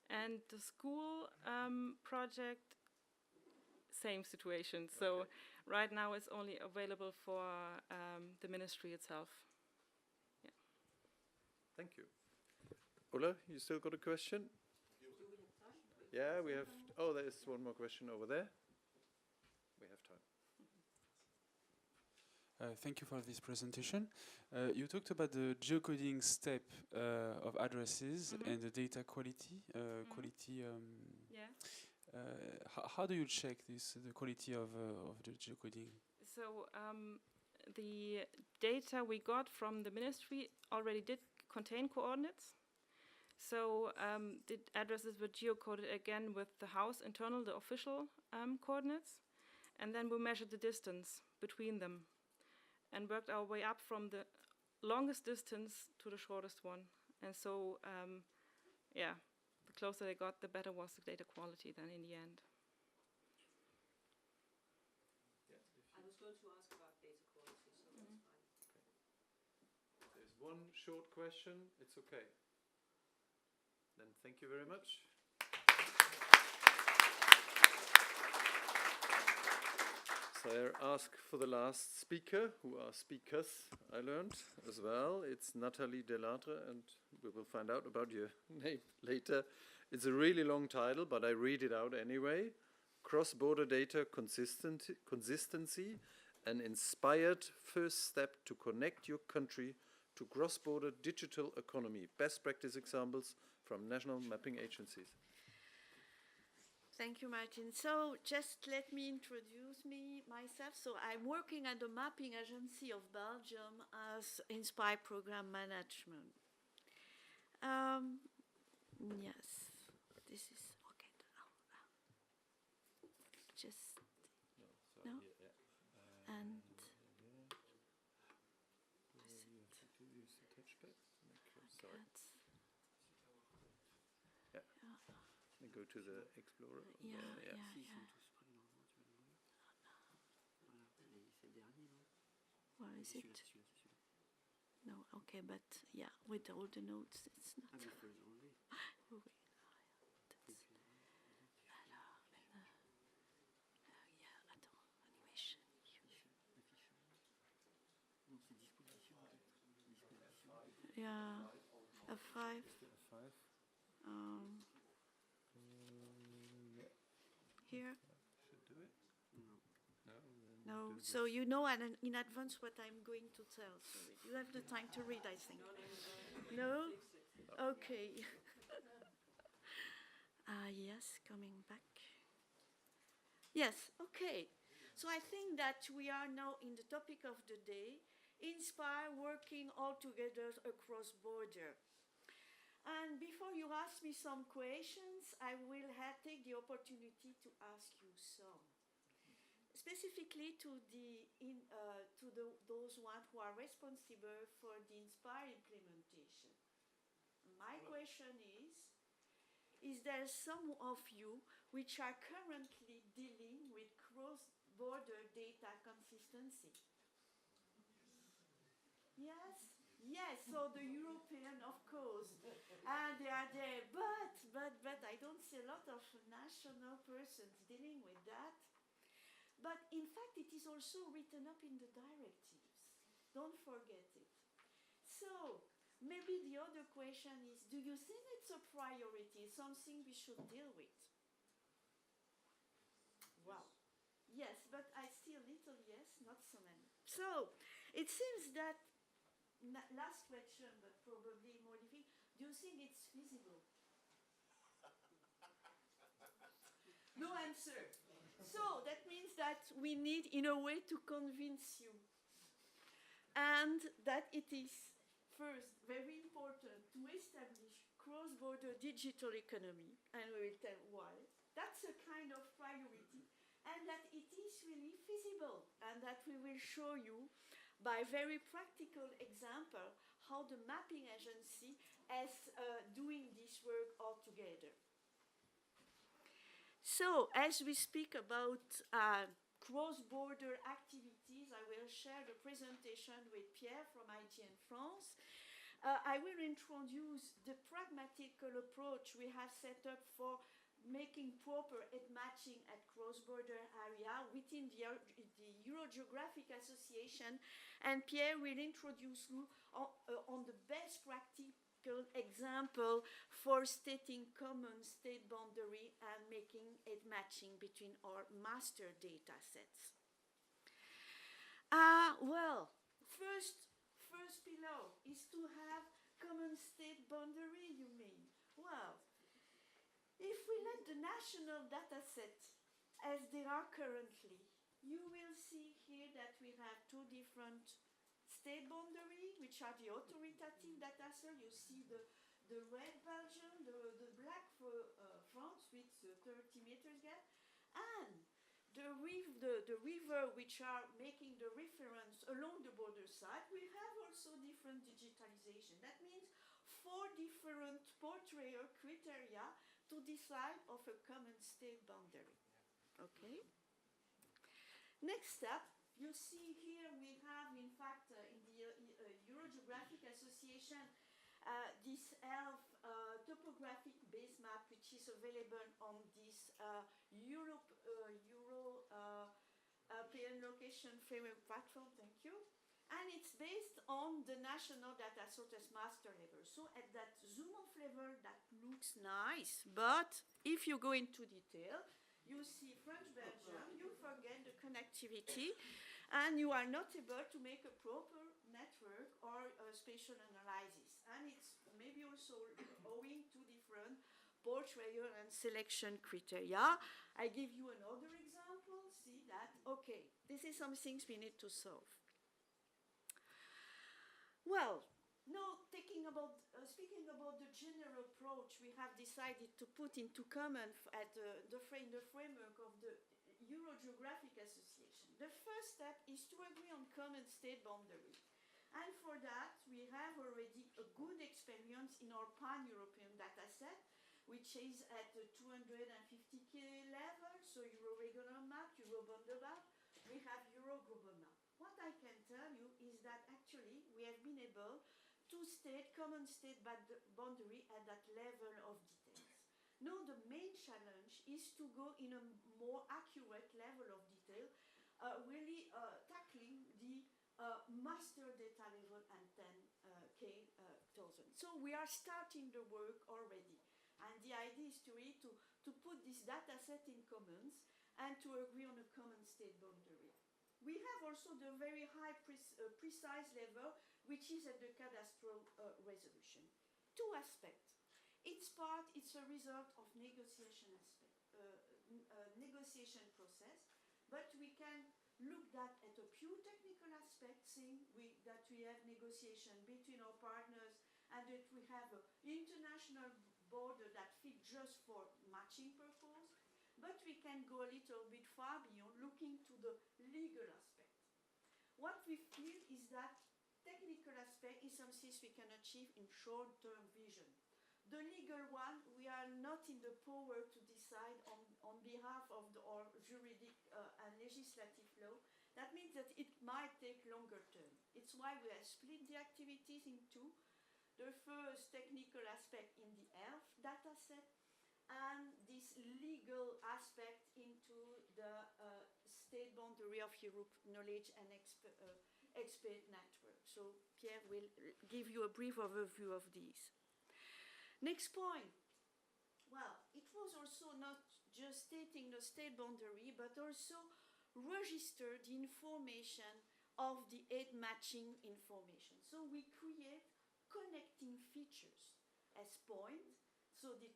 And the school project, same situation. So right now it's only available for the ministry itself. Yeah. Thank you. Ulla, you still got a question? Yeah, we have. Oh, there's one more question over there. We have time. Thank you for this presentation. You talked about the geocoding step of addresses and the data quality. How do you check this, the quality of the geocoding? So the data we got from the ministry already did contain coordinates. So the addresses were geocoded again with the house internal, the official coordinates, and then we measured the distance between them and worked our way up from the longest distance to the shortest one. And so, the closer they got, the better was the data quality then in the end. going to ask about data quality, so that's fine. There's one short question. It's okay. Then thank you very much. So I ask for the last speaker, who are speakers, I learned as well. It's Nathalie Delattre, and we will find out about your name later. It's a really long title, but I read it out anyway. Cross-border data consistency, an inspired first step to connect your country to cross-border digital economy. Best practice examples from national mapping agencies. Thank you, Martin. So just let me introduce myself. So I'm working at the mapping agency of Belgium as Inspire program management. Yes, this is okay. Just no. And Go to the Explorer. Yeah. Where is it? No, okay, but yeah, with all the notes, it's not. Yeah, F5. Here. No, so you know in advance what I'm going to tell. Sorry, you have the time to read, I think. No? Okay. Yes, coming back. Yes, okay. So I think that we are now in the topic of the day, Inspire working all together across border. And before you ask me some questions, I will take the opportunity to ask you some. Specifically to those ones who are responsible for the Inspire implementation. My question is there some of you which are currently dealing with cross-border data consistency? Yes? Yes, so the European, of course, and they are there, but I don't see a lot of national persons dealing with that. But in fact, it is also written up in the directives. Don't forget it. So, maybe the other question is, do you think it's a priority, something we should deal with? Wow. Yes, but I see a little yes, not so many. So, it seems that last question, but probably more difficult. Do you think it's feasible? No answer. So that means that we need, in a way, to convince you. And that it is, first, very important to establish cross-border digital economy, and we will tell why. That's a kind of priority, and that it is really feasible, and that we will show you by very practical example how the mapping agency is doing this work all together. So, as we speak about cross-border activities, I will share the presentation with Pierre from IGN France. I will introduce the pragmatical approach we have set up for making proper matching at cross-border area within the Eurogeographic Association, and Pierre will introduce you on the best practical example for stating common state boundary and making it matching between our master data sets. Well, first pillar is to have common state boundary, you mean? Well, if we let the national data set as they are currently, you will see here that we have two different state boundaries, which are the authoritative data set. You see the red Belgium, the black France with 30 meters gap, and the river which are making the reference along the border side. We have also different digitalization. That means 4 different portrayal criteria to decide of a common state boundary. Okay? Next step, You see here we have, in fact, in the Eurogeographic Association, this ELF topographic base map, which is available on this European Location Framework Platform, thank you. And it's based on the national data sources master level. So at that zoom off level, that looks nice, but if you go into detail, you see French Belgium, you forget the connectivity, and you are not able to make a proper network or spatial analysis. And it's maybe also owing to different portrayal and selection criteria. I give you another example. See that, okay, this is some things we need to solve. Well, now speaking about the general approach we have decided to put into common in the framework of the Eurogeographic Association. The first step is to agree on common state boundary. And for that, we have already a good experience in our pan-European data set, which is at the 250K level, so Euro regional map, Euro bundle map, we have Euro global map. What I can tell you is that actually we have been able to state common state boundary at that level of details. Now the main challenge is to go in a more accurate level of detail, really tackling the master data level and 10K thousand. So we are starting the work already. And the idea is to put this data set in commons and to agree on a common state boundary. We have also the very high precise level, which is at the cadastral resolution. Two aspects. It's a result of negotiation process, but we can look that at a pure technical aspect, saying that we have negotiation between our partners and that we have an international border that fits just for matching purpose. But we can go a little bit far beyond, looking to the legal aspect. What we feel is that technical aspect is something we can achieve in short-term vision. The legal one, we are not in the power to decide on behalf of our juridic and legislative law. That means that it might take longer term. It's why we have split the activities in two. The first technical aspect in the ELF data set, and this legal aspect into the state boundary of Europe knowledge and expert network. So Pierre will give you a brief overview of these. Next point. Well, it was also not just stating the state boundary, but also register the information of the edge matching information. So we create connecting features as points. So the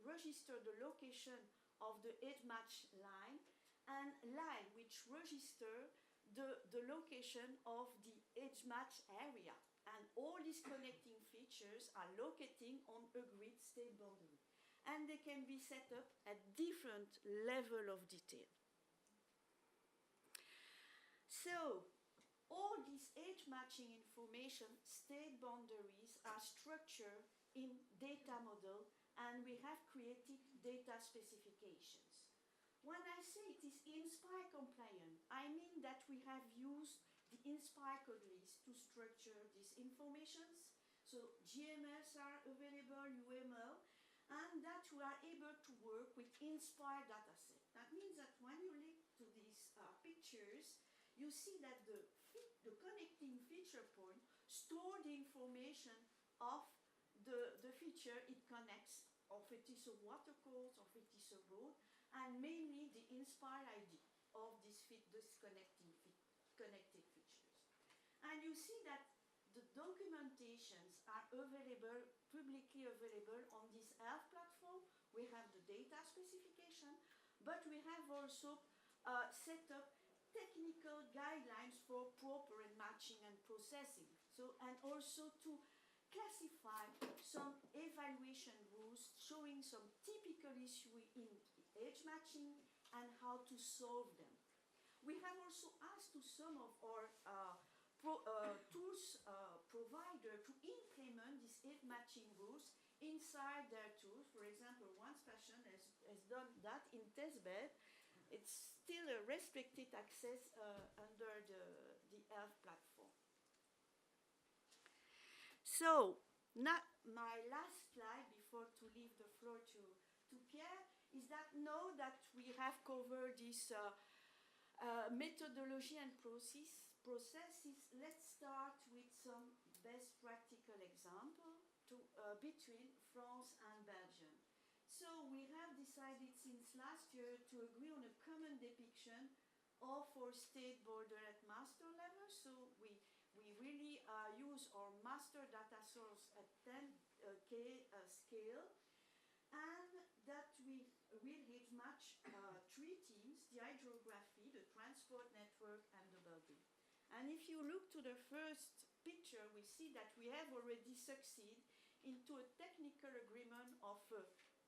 register the location of the edge match line, and line which register the location of the edge match area. And all these connecting features are locating on agreed state boundary. And they can be set up at different level of detail. So all these edge matching information, state boundaries, are structured in data model, and we have created data specifications. When I say it is INSPIRE compliant, I mean that we have used the INSPIRE code list to structure these informations. So GMLs are available, UML, and that we are able to work with INSPIRE dataset. That means that when you look to these pictures, you see that the connecting feature point store the information of the feature it connects, or if it is a water course, or if it is a road, and mainly the INSPIRE ID of this connected features. And you see that the documentations are available, publicly available on this ELF platform. We have the data specification, but we have also set up technical guidelines for proper matching and processing. So, and also to classify some evaluation rules showing some typical issues in edge matching and how to solve them. We have also asked to some of our tools provider to implement these edge matching rules inside their tools. For example, one station has done that in testbed. It's still a restricted access under the ELF platform. So, my last slide before to leave the floor to Pierre is that now that we have covered this methodology and processes, let's start with some best practical example between France and Belgium. So we have decided since last year to agree on a common depiction of our state border at master level. So we really use our master data source at 10K scale, and that we will match three teams: the hydrography, the transport network, and the building. And if you look to the first picture, we see that we have already succeeded into a technical agreement of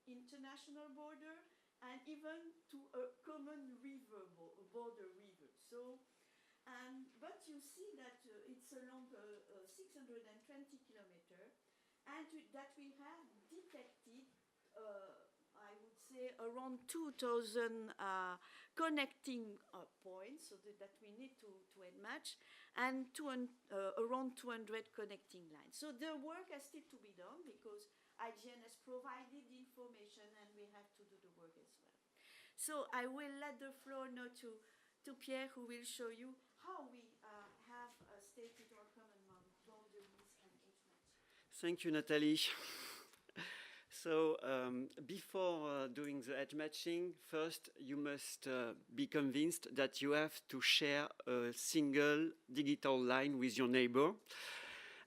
international border and even to a common border river. So, but you see that it's along 620 kilometers, and that we have detected, I would say, around 2,000 connecting points, so that we need to match, and around 200 connecting lines. So the work has still to be done because IGN has provided the information and we have to do the work as well. So I will let the floor now to Pierre, who will show you how we have stated our common boundaries and edge matching. Thank you, Nathalie. So before doing the edge matching, first you must be convinced that you have to share a single digital line with your neighbor.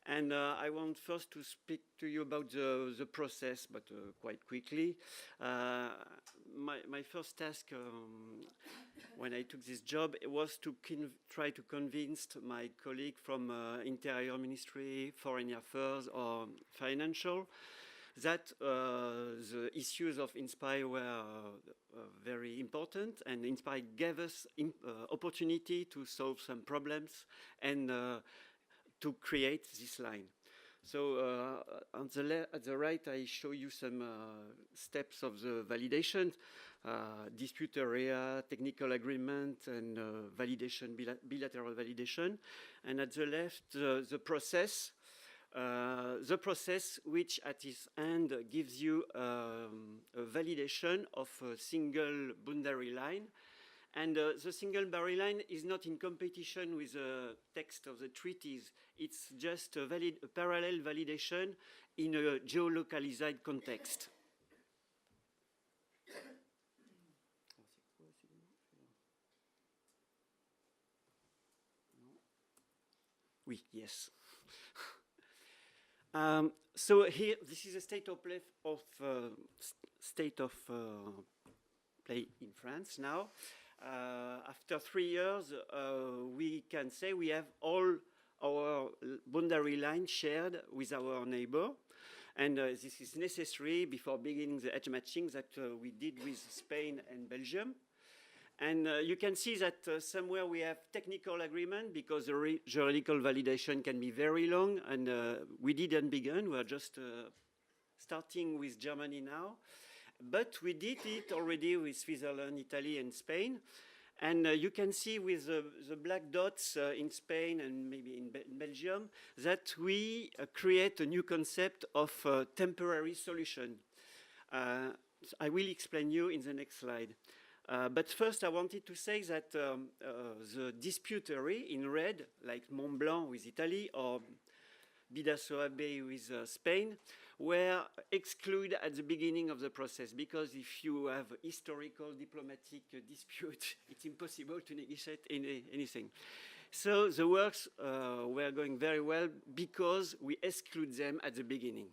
And I want first to speak to you about the process, but quite quickly. My first task when I took this job was to try to convince my colleague from Interior Ministry, Foreign Affairs, or Financial that the issues of INSPIRE were very important, and INSPIRE gave us opportunity to solve some problems and to create this line. So at the right, I show you some steps of the validation, dispute area, technical agreement, and validation, bilateral validation. And at the left, the process which at its end gives you a validation of a single boundary line. And the single boundary line is not in competition with the text of the treaties. It's just a parallel validation in a geolocalized context. Oui, yes. So here, this is a state of play in France now. After 3 years, we can say we have all our boundary lines shared with our neighbor. And this is necessary before beginning the edge matching that we did with Spain and Belgium. And you can see that somewhere we have technical agreement because the juridical validation can be very long, and we didn't begin. We're just starting with Germany now. But we did it already with Switzerland, Italy, and Spain. And you can see with the black dots in Spain and maybe in Belgium that we create a new concept of temporary solution. I will explain you in the next slide. But first, I wanted to say that the dispute area in red, like Mont Blanc with Italy or Bidasoa Bay with Spain, were excluded at the beginning of the process because if you have historical diplomatic dispute, it's impossible to negotiate anything. So the works were going very well because we exclude them at the beginning.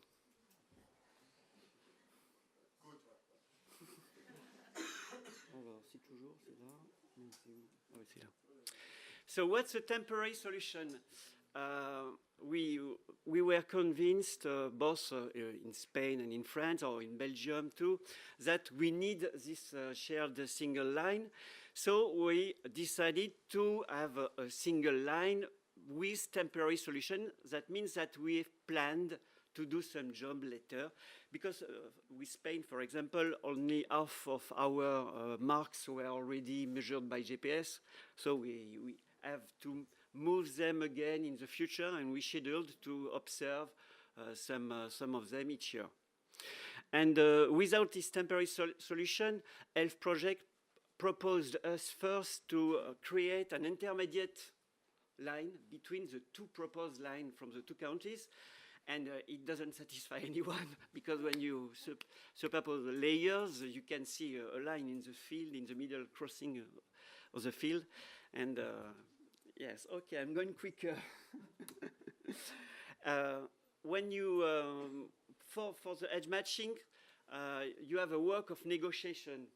So what's a temporary solution? We were convinced, both in Spain and in France, or in Belgium too, that we need this shared single line. So we decided to have a single line with temporary solution. That means that we planned to do some job later. Because with Spain, for example, only half of our marks were already measured by GPS. So we have to move them again in the future, and we scheduled to observe some of them each year. And without this temporary solution, ELF project proposed us first to create an intermediate line between the two proposed lines from the two countries. And it doesn't satisfy anyone, because when you superpose the layers, you can see a line in the field, in the middle crossing of the field. And yes, okay, I'm going quicker. When you, for the edge matching, you have a work of negotiation.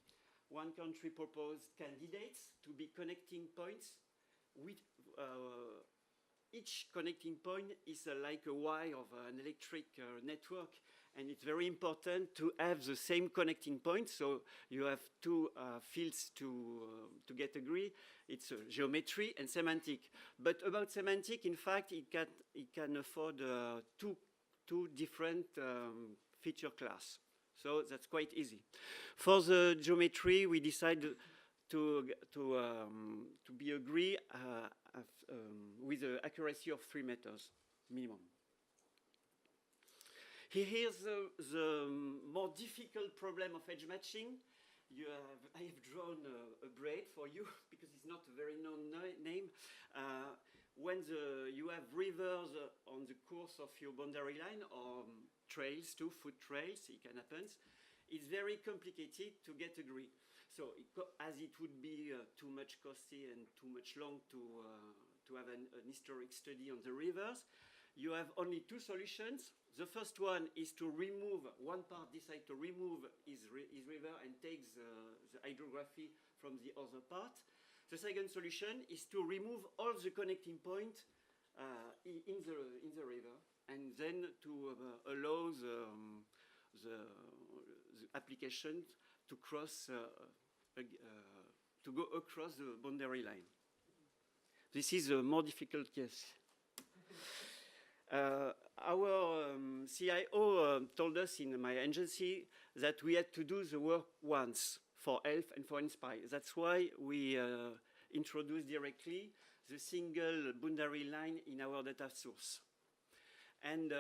One country proposed candidates to be connecting points. With, each connecting point is like a wire of an electric network, and it's very important to have the same connecting point. So you have two fields to get agree. It's geometry and semantic. But about semantic, in fact, it can afford two different feature class. So that's quite easy. For the geometry, we decided to be agree with an accuracy of 3 meters minimum. Here's the more difficult problem of edge matching. I have drawn a braid for you because it's not a very known name. When you have rivers on the course of your boundary line, or trails too, foot trails, it can happen. It's very complicated to get agree. So as it would be too much costly and too much long to have an historic study on the rivers, you have only two solutions. The first one is to remove, one part decide to remove his river and takes the hydrography from the other part. The second solution is to remove all the connecting points in the river, and then to allow the application to cross to go across the boundary line. This is a more difficult case. Our CIO told us in my agency that we had to do the work once for ELF and for INSPIRE. That's why we introduced directly the single boundary line in our data source. And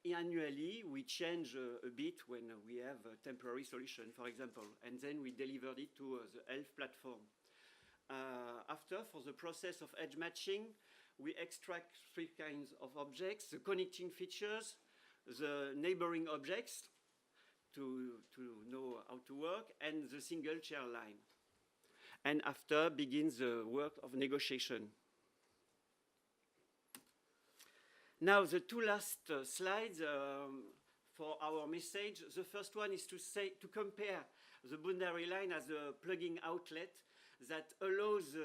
annually, we change a bit when we have a temporary solution, for example, and then we delivered it to the ELF platform. After, for the process of edge matching, we extract 3 kinds of objects: the connecting features, the neighboring objects to know how to work, and the single chair line. And after begins the work of negotiation. Now, the 2 last slides for our message. The first one is to compare the boundary line as a plugging outlet that allows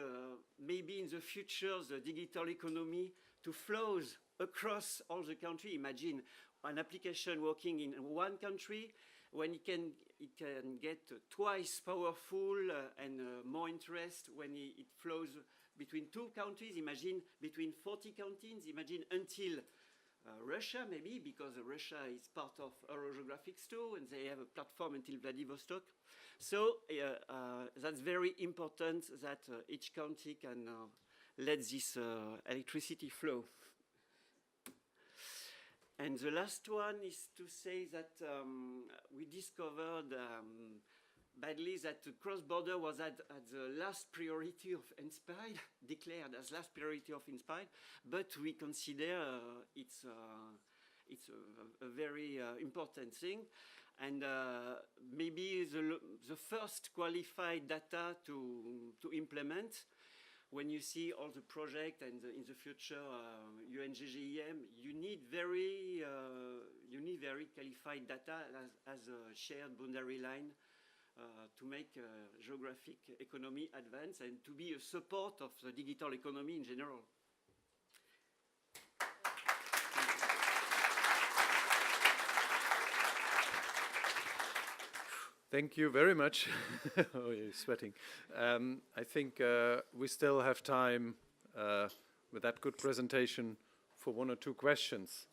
maybe in the future the digital economy to flow across all the country. Imagine an application working in one country when it can get twice powerful and more interest when it flows between 2 countries. Imagine between 40 countries. Imagine until Russia, maybe, because Russia is part of Eurographics too, and they have a platform until Vladivostok. So that's very important that each country can let this electricity flow. And the last one is to say that we discovered badly that the cross-border was at the last priority of INSPIRE, declared as last priority of INSPIRE, but we consider it's a very important thing. And maybe the first qualified data to implement, when you see all the project and in the future UNGGEM, you need very qualified data as a shared boundary line to make geographic economy advance and to be a support of the digital economy in general. Thank you very much. Oh, you're sweating. I think we still have time with that good presentation for 1 or 2 questions.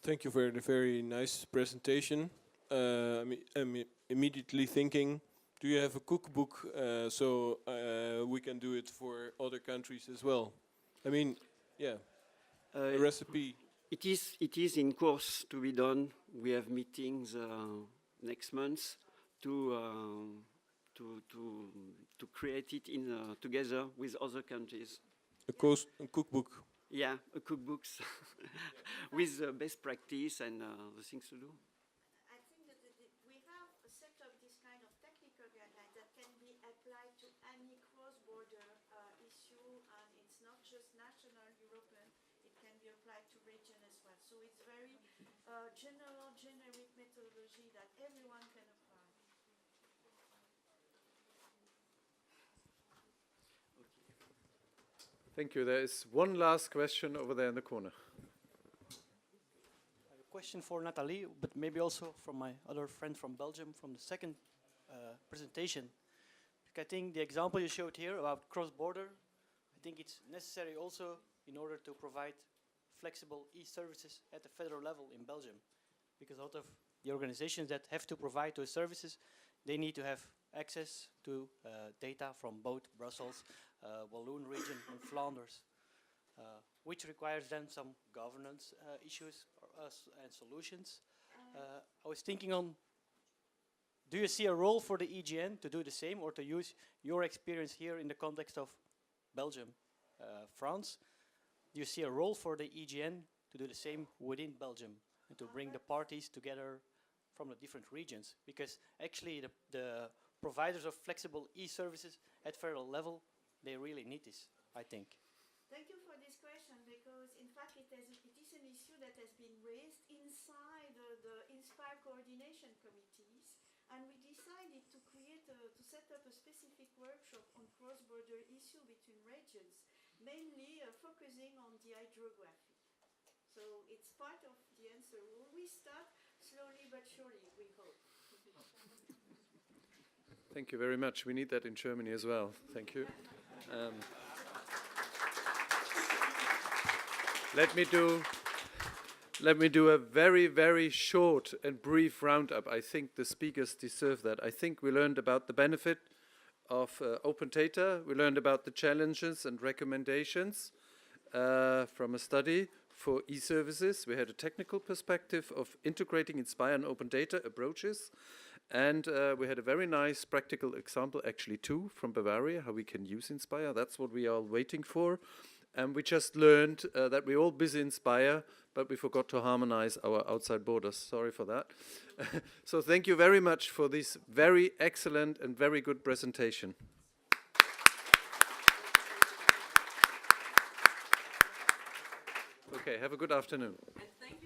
Thank you for the very nice presentation. I'm immediately thinking, do you have a cookbook so we can do it for other countries as well? I mean, yeah, a recipe. It is in course to be done. We have meetings next month to create it in together with other countries. A cookbook. Yeah, a cookbooks with best practice and the things to do. I think that we have a set of this kind of technical guidelines that can be applied to any cross-border issue, and it's not just national European, it can be applied to region as well. So it's very general, generic methodology that everyone can apply. Thank you. There is one last question over there in the corner. A question for Nathalie, but maybe also from my other friend from Belgium from the second presentation. I think the example you showed here about cross-border, I think it's necessary also in order to provide flexible e-services at the federal level in Belgium. Because a lot of the organizations that have to provide those services, they need to have access to data from both Brussels, Walloon region and Flanders, which requires then some governance issues and solutions. I was thinking on, do you see a role for the EGN to do the same, or to use your experience here in the context of Belgium, France? Do you see a role for the EGN to do the same within Belgium and to bring the parties together from the different regions? Because actually the providers of flexible e-services at federal level, they really need this, I think. Thank you for this question, because in fact it is an issue that has been raised inside the INSPIRE coordination committees, and we decided to set up a specific workshop on cross-border issue between regions, mainly focusing on the hydrography. So it's part of the answer. We start slowly but surely, we hope. Thank you very much. We need that in Germany as well. Thank you. Let me do a very, very short and brief roundup. I think the speakers deserve that. I think we learned about the benefit of open data. We learned about the challenges and recommendations from a study for e-services. We had a technical perspective of integrating INSPIRE and open data approaches. And we had a very nice practical example, actually two, from Bavaria, how we can use INSPIRE. That's what we are waiting for. And we just learned that we're all busy INSPIRE, but we forgot to harmonize our outside borders. Sorry for that. So thank you very much for this very excellent and very good presentation. Okay, have a good afternoon. And thank